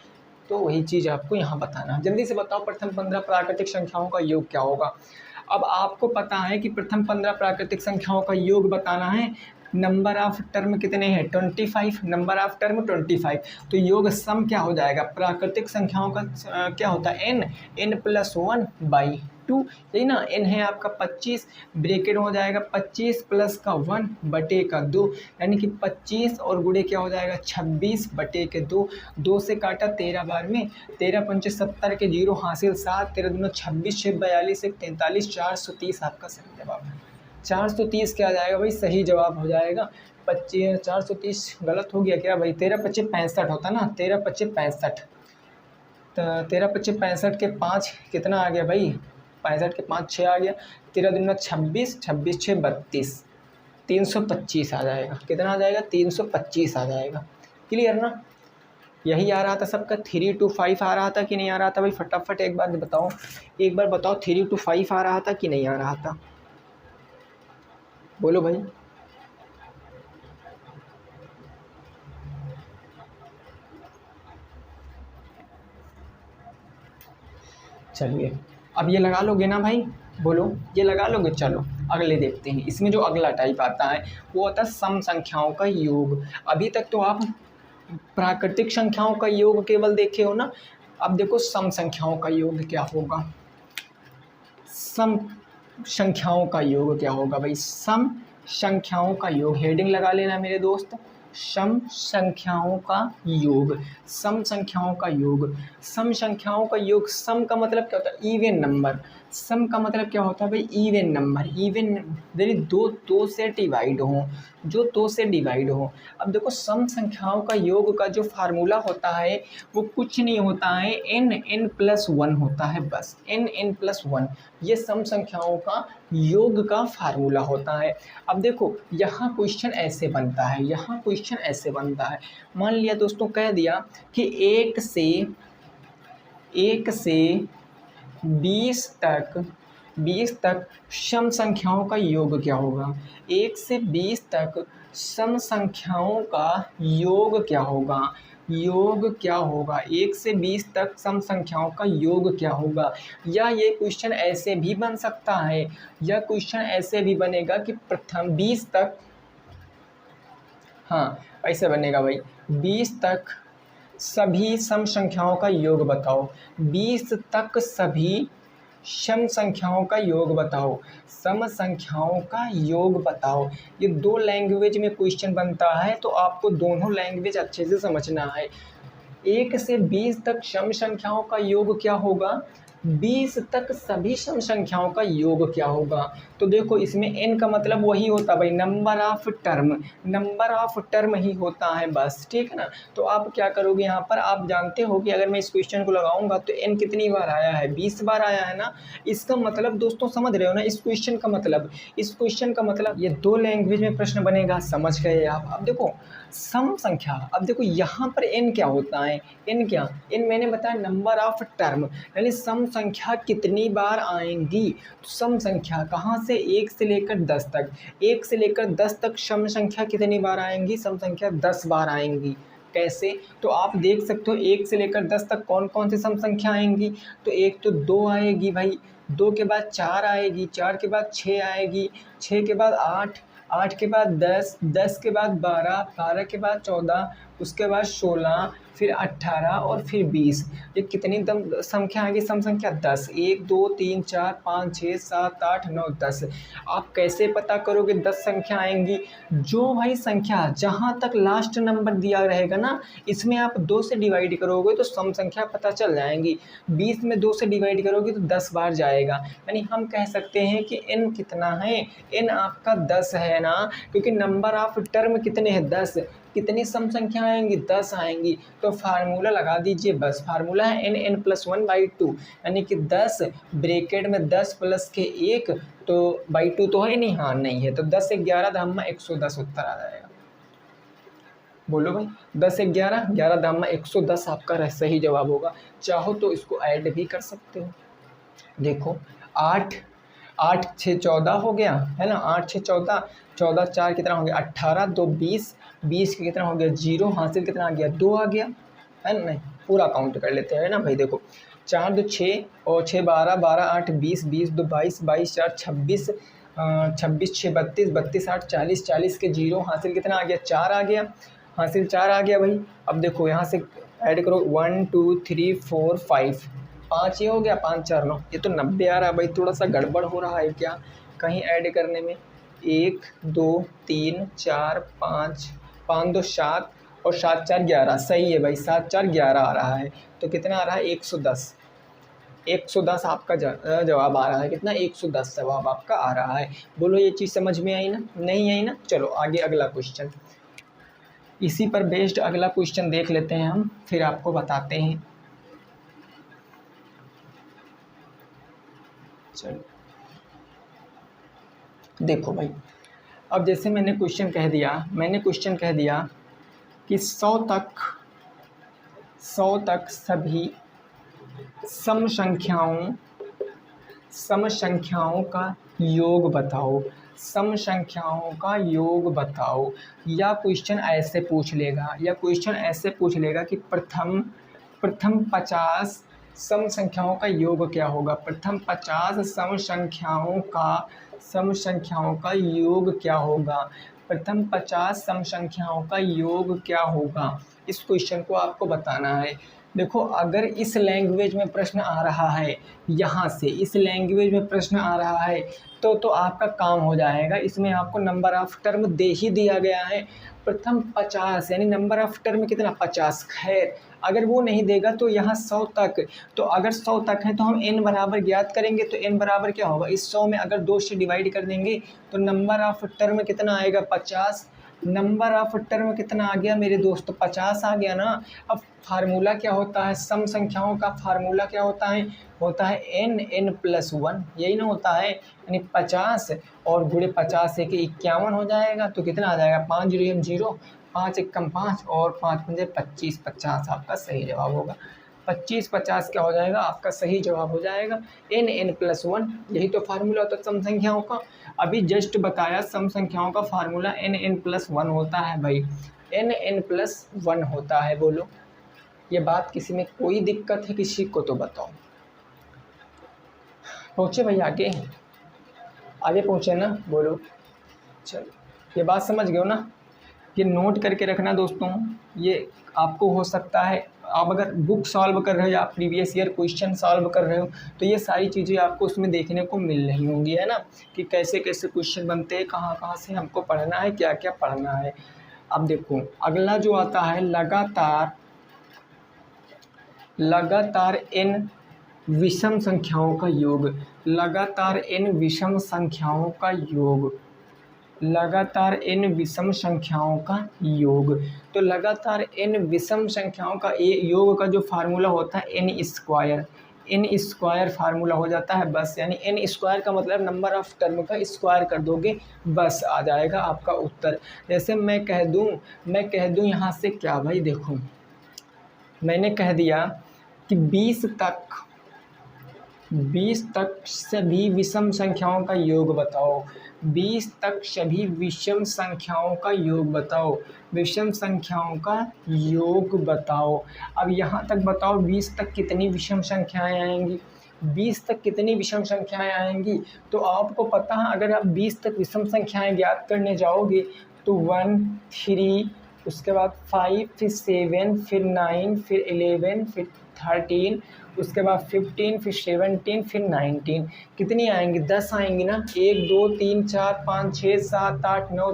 तो वही चीज़ आपको यहाँ बताना है। जल्दी से बताओ प्रथम 15 प्राकृतिक संख्याओं का योग क्या होगा। अब आपको पता है कि प्रथम 15 प्राकृतिक संख्याओं का योग बताना है, नंबर ऑफ टर्म कितने हैं 25, नंबर ऑफ टर्म 25। तो योग सम क्या हो जाएगा, प्राकृतिक संख्याओं का क्या होता है n+1/2, यही ना। n है आपका 25, ब्रेकेट हो जाएगा 25 प्लस का 1 बटे का 2, यानी कि 25 और गुणे क्या हो जाएगा 26 बटे के 2। 2 से काटा 13 बार में, 13 पंचे 70 के 0 हासिल 7, 13 दूना 26, 6 42 1 43, 430 आपका सही जवाब है। 430 क्या आ जाएगा भाई, सही जवाब हो जाएगा। 25 430 गलत हो गया क्या भाई, 13 25 65 होता ना, 13 25 65। तो 13 25 65 के 5 कितना आ गया भाई, 65 के 5 6 आ गया, 13 दूना 26, 26 6 32, 325 आ जाएगा। कितना आ जाएगा 325 आ जाएगा। क्लियर ना, यही आ रहा था सबका। 3 to 5 आ रहा था कि नहीं आ रहा था भाई, फटाफट एक बार बताओ, एक बार बताओ 3 to 5 आ रहा था कि नहीं आ रहा था, बोलो भाई। चलिए अब ये लगा लोगे ना भाई, बोलो ये लगा लोगे। चलो अगले देखते हैं। इसमें जो अगला टाइप आता है वो होता है सम संख्याओं का योग। अभी तक तो आप प्राकृतिक संख्याओं का योग केवल देखे हो ना, अब देखो सम संख्याओं का योग क्या होगा। सम संख्याओं का योग क्या होगा भाई, सम संख्याओं का योग, हेडिंग लगा लेना मेरे दोस्त, सम संख्याओं का योग। सम संख्याओं का योग, सम संख्याओं का योग। सम का मतलब क्या होता है, इवन नंबर। सम का मतलब क्या होता है भाई, इवन नंबर। इवन यानी दो से डिवाइड हो, जो 2 से डिवाइड हो। अब देखो सम संख्याओं का योग का जो फार्मूला होता है वो कुछ नहीं होता है, n+1 होता है बस, n+1। ये सम संख्याओं का योग का फार्मूला होता है। अब देखो यहाँ क्वेश्चन ऐसे बनता है, यहाँ क्वेश्चन ऐसे बनता है। मान लिया दोस्तों कह दिया कि 1 से 20 तक सम संख्याओं का योग क्या होगा। 1 से 20 तक सम संख्याओं का योग क्या होगा, योग क्या होगा। 1 से 20 तक सम संख्याओं का योग क्या होगा। या ये क्वेश्चन ऐसे भी बन सकता है, या क्वेश्चन ऐसे भी बनेगा कि प्रथम 20 तक, हाँ ऐसे बनेगा भाई, 20 तक सभी सम संख्याओं का योग बताओ। 20 तक सभी सम संख्याओं का योग बताओ, सम संख्याओं का योग बताओ। ये 2 लैंग्वेज में क्वेश्चन बनता है, तो आपको दोनों लैंग्वेज अच्छे से समझना है। 1 से 20 तक सम संख्याओं का योग क्या होगा, 20 तक सभी सम संख्याओं का योग क्या होगा। तो देखो इसमें n का मतलब वही होता है भाई, number of term, number of term ही होता है बस, ठीक है ना। तो आप क्या करोगे यहाँ पर, आप जानते हो कि अगर मैं इस क्वेश्चन को लगाऊंगा तो n कितनी बार आया है, 20 बार आया है ना। इसका मतलब दोस्तों समझ रहे हो ना, इस क्वेश्चन का मतलब, इस क्वेश्चन का मतलब ये 2 लैंग्वेज में प्रश्न बनेगा, समझ गए आप। अब देखो सम संख्या, अब देखो यहाँ पर n क्या होता है, n क्या, n मैंने बताया नंबर ऑफ टर्म, यानी सम संख्या कितनी बार आएंगी। तो सम संख्या कहाँ से, 1 से लेकर 10 तक, 1 से लेकर 10 तक सम संख्या कितनी बार आएंगी, सम संख्या 10 बार आएंगी। कैसे, तो आप देख सकते हो 1 से लेकर 10 तक कौन कौन सी सम संख्या आएंगी। तो एक तो 2 आएगी भाई, 2 के बाद 4 आएगी, 4 के बाद 6 आएगी, 6 के बाद 8, 8 के बाद 10, 10 के बाद 12, 12 के बाद 14, उसके बाद 16, फिर 18 और फिर 20। ये कितनी संख्या आएगी, सम संख्या 10। 1 2 3 4 5 6 7 8 9 10। आप कैसे पता करोगे 10 संख्या आएंगी, जो भाई संख्या जहाँ तक लास्ट नंबर दिया रहेगा ना, इसमें आप 2 से डिवाइड करोगे तो सम संख्या पता चल जाएंगी। 20 में 2 से डिवाइड करोगे तो 10 बार जाएगा, यानी हम कह सकते हैं कि n कितना है, n आपका 10 है ना, क्योंकि नंबर ऑफ टर्म कितने हैं 10। कितनी सम संख्या आएंगी, 10 आएंगी। तो फार्मूला लगा दीजिए बस, फार्मूला है n+1/2, यानी कि 10 ब्रेकेट में 10 प्लस के 1, तो बाई 2 तो है नहीं, हाँ नहीं है, तो 10 11 धामा 110 उत्तर आ जाएगा। बोलो भाई 10 11 11 धामा 110 आपका सही जवाब होगा। चाहो तो इसको ऐड भी कर सकते हो। देखो 8 8 6 14 हो गया है ना, 8 6 14, 14 4 कितना हो गया 18, 2 20, 20 के कितना हो गया 0, हासिल कितना आ गया 2 आ गया है ना। नहीं पूरा काउंट कर लेते हैं ना भाई। देखो 4 2 6 और 6 12, 12 8 20, 20 2 22, 22 4 26, 26 6 32, 32 8 40, 40 के जीरो, हासिल कितना आ गया 4 आ गया, हासिल 4 आ गया भाई। अब देखो यहाँ से ऐड करो 1 2 3 4 5, 5 ये हो गया, 5 4 9, ये तो 90 आ रहा है भाई। थोड़ा सा गड़बड़ हो रहा है क्या कहीं ऐड करने में। 1 2 3 4 5, 5 2 7 और 7 4 11, सही है भाई, 7 4 11 आ रहा है। तो कितना आ रहा है 110, 110 आपका जवाब आ रहा है। कितना 110 जवाब आपका आ रहा है। बोलो ये चीज़ समझ में आई ना, नहीं आई ना। चलो आगे अगला क्वेश्चन, इसी पर बेस्ड अगला क्वेश्चन देख लेते हैं हम, फिर आपको बताते हैं। चलो देखो भाई, अब जैसे मैंने क्वेश्चन कह दिया कि 100 तक सभी सम संख्याओं का योग बताओ, सम संख्याओं का योग बताओ। या क्वेश्चन ऐसे पूछ लेगा कि प्रथम 50 सम संख्याओं का योग क्या होगा। प्रथम 50 सम संख्याओं का योग क्या होगा। प्रथम 50 सम संख्याओं का योग क्या होगा, इस क्वेश्चन को आपको बताना है। देखो अगर इस लैंग्वेज में प्रश्न आ रहा है, यहाँ से इस लैंग्वेज में प्रश्न आ रहा है तो आपका काम हो जाएगा। इसमें आपको नंबर ऑफ टर्म दे ही दिया गया है। प्रथम 50 यानी नंबर ऑफ टर्म कितना 50। खैर अगर वो नहीं देगा तो यहाँ 100 तक, तो अगर 100 तक है तो हम n बराबर ज्ञात करेंगे। तो n बराबर क्या होगा, इस 100 में अगर 2 से डिवाइड कर देंगे तो नंबर ऑफ टर्म कितना आएगा 50। नंबर ऑफ टर्म कितना आ गया मेरे दोस्त, 50 आ गया ना। अब फार्मूला क्या होता है, सम संख्याओं का फार्मूला क्या होता है n+1, यही ना होता है। यानी 50 और गुणे 50 से 51 हो जाएगा। तो कितना आ जाएगा 5 0 0, 5 1 5 और 5 5 25, 50 आपका सही जवाब होगा। 25 50 क्या हो जाएगा आपका सही जवाब हो जाएगा n+1। यही तो फार्मूला होता है सम संख्याओं का। अभी जस्ट बताया सम संख्याओं का फार्मूला n+1 होता है भाई, n+1 होता है। बोलो ये बात किसी में कोई दिक्कत है किसी को तो बताओ। पहुँचे भाई आगे पहुँचे ना, बोलो। चलो ये बात समझ गए हो ना, ये नोट करके रखना दोस्तों। ये आपको हो सकता है आप अगर बुक सॉल्व कर रहे हो या प्रीवियस ईयर क्वेश्चन सॉल्व कर रहे हो तो ये सारी चीज़ें आपको उसमें देखने को मिल रही होंगी, है ना, कि कैसे कैसे क्वेश्चन बनते हैं, कहाँ कहाँ से हमको पढ़ना है, क्या क्या पढ़ना है। अब देखो अगला जो आता है लगातार n विषम संख्याओं का योग। लगातार n विषम संख्याओं का योग, लगातार n विषम संख्याओं का योग। तो लगातार n विषम संख्याओं का योग का जो फार्मूला होता है n स्क्वायर फार्मूला हो जाता है बस। यानी n स्क्वायर का मतलब नंबर ऑफ टर्म का स्क्वायर कर दोगे बस आ जाएगा आपका उत्तर। जैसे मैं कह दूं यहाँ से क्या भाई, देखो मैंने कह दिया कि 20 तक सभी विषम संख्याओं का योग बताओ। 20 तक सभी विषम संख्याओं का योग बताओ, विषम संख्याओं का योग बताओ। अब यहाँ तक बताओ 20 तक कितनी विषम संख्याएं आएंगी, 20 तक कितनी विषम संख्याएं आएंगी। तो आपको पता है अगर आप 20 तक विषम संख्याएं ज्ञात करने जाओगे तो 1 3, उसके बाद 5, फिर 7, फिर 9, फिर 11, फिर 13, उसके बाद 15, फिर 17, फिर 19, कितनी आएंगी 10 आएंगी ना। 1 2 3 4 5 6 7 8 9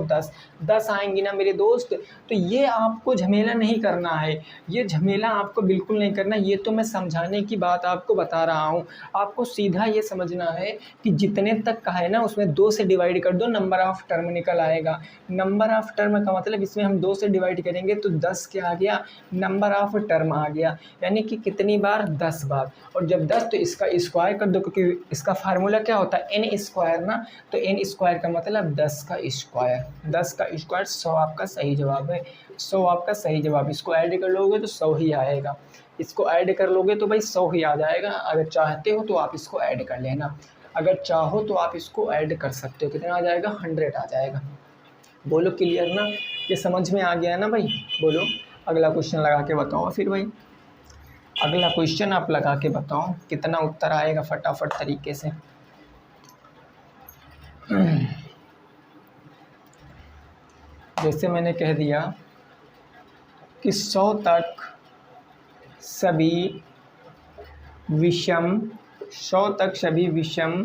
10 आएंगी ना मेरे दोस्त। तो ये आपको झमेला नहीं करना है, ये झमेला आपको बिल्कुल नहीं करना। ये तो मैं समझाने की बात आपको बता रहा हूँ। आपको सीधा ये समझना है कि जितने तक का है ना उसमें 2 से डिवाइड कर दो, नंबर ऑफ टर्म निकल आएगा। नंबर ऑफ टर्म का मतलब इसमें हम 2 से डिवाइड करेंगे तो 10 क्या आ गया, नंबर ऑफ टर्म आ गया। यानी कि कितनी बार 10 बार। और जब 10 तो इसका स्क्वायर कर दो, क्योंकि इसका फार्मूला क्या होता है n स्क्वायर ना। तो n स्क्वायर का मतलब 10 का स्क्वायर, 10 का स्क्वायर 100 आपका सही जवाब है। 100 आपका सही जवाब। इसको ऐड कर लोगे तो 100 ही आएगा, इसको ऐड कर लोगे तो भाई 100 ही आ जाएगा। अगर चाहते हो तो आप इसको ऐड कर लेना, अगर चाहो तो आप इसको ऐड कर सकते हो। कितना आ जाएगा 100 आ जाएगा। बोलो क्लियर ना, ये समझ में आ गया ना भाई। बोलो अगला क्वेश्चन लगा के बताओ फिर भाई, अगला क्वेश्चन आप लगा के बताओ कितना उत्तर आएगा फटाफट तरीके से। जैसे मैंने कह दिया कि 100 तक सभी विषम 100 तक सभी विषम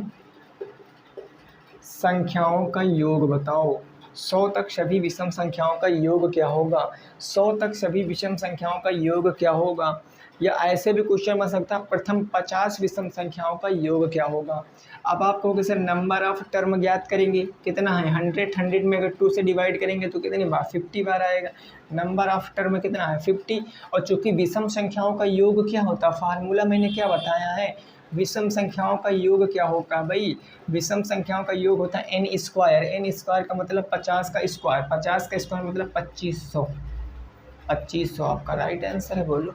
संख्याओं का योग बताओ। 100 तक सभी विषम संख्याओं का योग क्या होगा? 100 तक सभी विषम संख्याओं का योग क्या होगा? या ऐसे भी क्वेश्चन बन सकता है, प्रथम 50 विषम संख्याओं का योग क्या होगा? अब आप कहोगे सर नंबर ऑफ टर्म ज्ञात करेंगे, कितना है 100 में अगर 2 से डिवाइड करेंगे तो कितनी बार 50 बार आएगा। नंबर ऑफ टर्म कितना है 50। और चूंकि विषम संख्याओं का योग क्या होता है, फार्मूला मैंने क्या बताया है, विषम संख्याओं का योग क्या होगा भाई? विषम संख्याओं का योग होता है n स्क्वायर। n स्क्वायर का मतलब 50 का स्क्वायर, 50 का स्क्वायर मतलब 2500। 2500 आपका राइट आंसर है। बोलो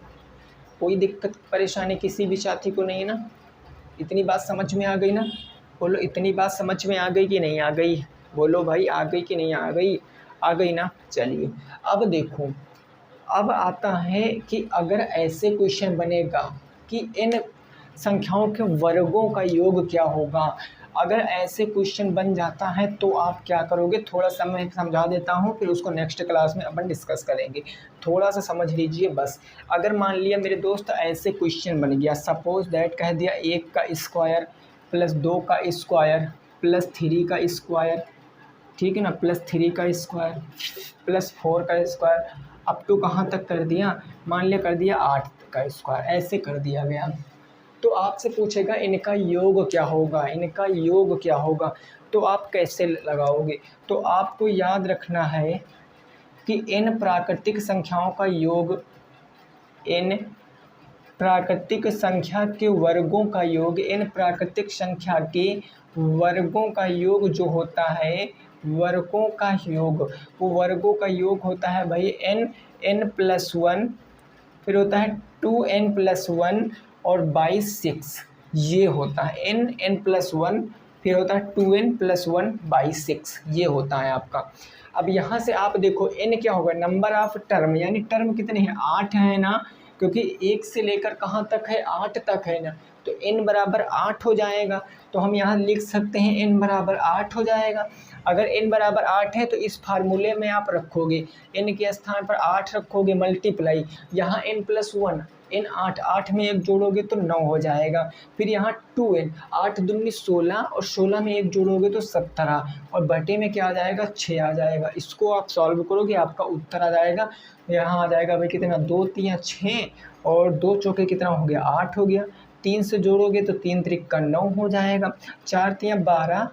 कोई दिक्कत परेशानी किसी भी साथी को नहीं है ना? इतनी बात समझ में आ गई ना? बोलो इतनी बात समझ में आ गई कि नहीं आ गई? बोलो भाई आ गई कि नहीं आ गई? आ गई ना? चलिए अब देखो, अब आता है कि अगर ऐसे क्वेश्चन बनेगा कि इन संख्याओं के वर्गों का योग क्या होगा, अगर ऐसे क्वेश्चन बन जाता है तो आप क्या करोगे, थोड़ा सा मैं समझा देता हूँ, फिर उसको नेक्स्ट क्लास में अपन डिस्कस करेंगे। थोड़ा सा समझ लीजिए बस। अगर मान लिया मेरे दोस्त ऐसे क्वेश्चन बन गया, सपोज दैट कह दिया 1 का स्क्वायर प्लस 2 का स्क्वायर प्लस 3 का स्क्वायर, ठीक है ना, प्लस 3 का स्क्वायर प्लस 4 का स्क्वायर, अप टू कहाँ तक कर दिया, मान लिया कर दिया 8 का स्क्वायर, ऐसे कर दिया गया। तो आपसे पूछेगा इनका योग क्या होगा, इनका योग क्या होगा, तो आप कैसे लगाओगे? तो आपको याद रखना है कि इन प्राकृतिक संख्याओं का योग, इन प्राकृतिक संख्या के वर्गों का योग, इन प्राकृतिक संख्या के वर्गों का योग जो होता है, वर्गों का योग, वो वर्गों का योग होता है भाई n+1, फिर होता है 2n+1 और बाई 6, ये होता है n+1, फिर होता है 2n+1 बाई 6, ये होता है आपका। अब यहाँ से आप देखो n क्या होगा, नंबर ऑफ टर्म, यानी टर्म कितने हैं 8 है ना, क्योंकि 1 से लेकर कहाँ तक है 8 तक है ना, तो n बराबर 8 हो जाएगा। तो हम यहाँ लिख सकते हैं n बराबर 8 हो जाएगा। अगर n बराबर 8 है तो इस फार्मूले में आप रखोगे n के स्थान पर 8 रखोगे, मल्टीप्लाई, यहाँ n+1, n 8 में 1 जोड़ोगे तो 9 हो जाएगा, फिर यहाँ 2n, 8 दूनी 16 और 16 में 1 जोड़ोगे तो 17 और बटे में क्या आ जाएगा 6 आ जाएगा। इसको आप सॉल्व करोगे आपका उत्तर आ जाएगा, यहाँ आ जाएगा भाई कितना 2 3 6 और 2 चौके कितना हो गया 8 हो गया, 3 से जोड़ोगे तो 3 त्रिका 9 हो जाएगा, 4 3 12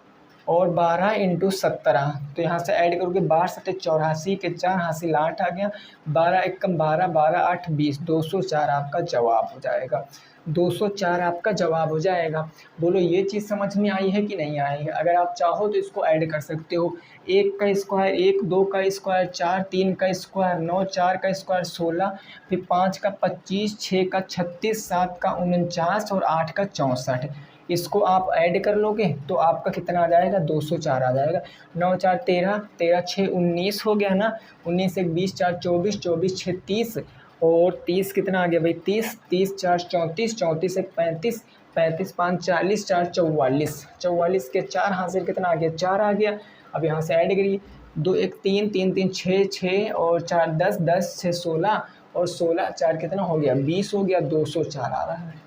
और 12 × 17, तो यहाँ से ऐड करोगे 12 7 84 के 4 हासिल 8 आ गया, 12 1 कम 12 12 8 20, 204 आपका जवाब हो जाएगा। 204 आपका जवाब हो जाएगा। बोलो ये चीज़ समझ में आई है कि नहीं आई है? अगर आप चाहो तो इसको ऐड कर सकते हो, 1 का स्क्वायर 1, 2 का स्क्वायर 4, 3 का स्क्वायर 9, 4 का स्क्वायर 16, फिर 5 का 25, 6 का 36, 7 का 49 और 8 का 64, इसको आप ऐड कर लोगे तो आपका कितना आ जाएगा 204 आ जाएगा। 9 4 13, 13 6 19 हो गया ना, 19 1 20, 4 24, 24 6 30 और 30 कितना आ गया भाई 30, 30 4 34, 34 1 35, 35 5 40, 4 44, 44 के 4 हासिल कितना आ गया 4 आ गया। अब यहाँ से ऐड करिए, 2 1 3 3 3 6 6 और 4 10, 10 6 16 और 16 4 कितना हो गया 20 हो गया, 204 आ रहा है,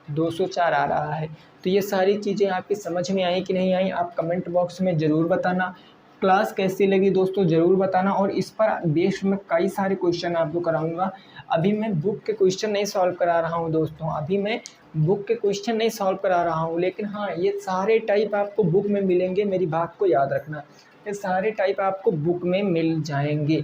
204 आ रहा है। तो ये सारी चीज़ें आपकी समझ में आई कि नहीं आई, आप कमेंट बॉक्स में ज़रूर बताना। क्लास कैसी लगी दोस्तों ज़रूर बताना, और इस पर बेस्ड में कई सारे क्वेश्चन आपको कराऊंगा। अभी मैं बुक के क्वेश्चन नहीं सॉल्व करा रहा हूँ दोस्तों, अभी मैं बुक के क्वेश्चन नहीं सॉल्व करा रहा हूँ, लेकिन हाँ ये सारे टाइप आपको बुक में मिलेंगे, मेरी बात को याद रखना, ये सारे टाइप आपको बुक में मिल जाएंगे।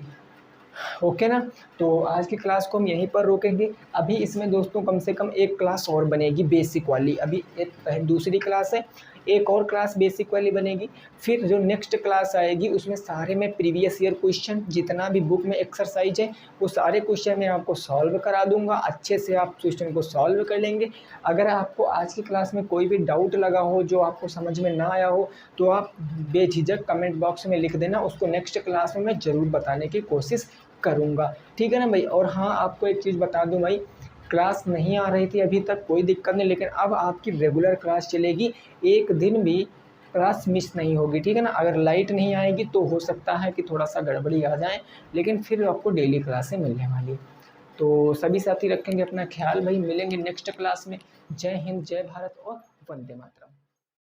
ओके ना, तो आज की क्लास को हम यहीं पर रोकेंगे। अभी इसमें दोस्तों कम से कम एक क्लास और बनेगी बेसिक वाली, अभी एक दूसरी क्लास है, एक और क्लास बेसिक वाली बनेगी, फिर जो नेक्स्ट क्लास आएगी उसमें सारे में प्रीवियस ईयर क्वेश्चन, जितना भी बुक में एक्सरसाइज है वो सारे क्वेश्चन मैं आपको सॉल्व करा दूंगा, अच्छे से आप क्वेश्चन को सॉल्व कर लेंगे। अगर आपको आज की क्लास में कोई भी डाउट लगा हो, जो आपको समझ में ना आया हो, तो आप बेझिझक कमेंट बॉक्स में लिख देना, उसको नेक्स्ट क्लास में मैं ज़रूर बताने की कोशिश करूँगा, ठीक है ना भाई। और हाँ आपको एक चीज़ बता दूँ भाई, क्लास नहीं आ रही थी अभी तक, कोई दिक्कत नहीं, लेकिन अब आपकी रेगुलर क्लास चलेगी, एक दिन भी क्लास मिस नहीं होगी, ठीक है ना। अगर लाइट नहीं आएगी तो हो सकता है कि थोड़ा सा गड़बड़ी आ जाए, लेकिन फिर आपको डेली क्लासें मिलने वाली है। तो सभी साथी रखेंगे अपना ख्याल भाई, मिलेंगे नेक्स्ट क्लास में। जय हिंद, जय भारत और वंदे मातरम।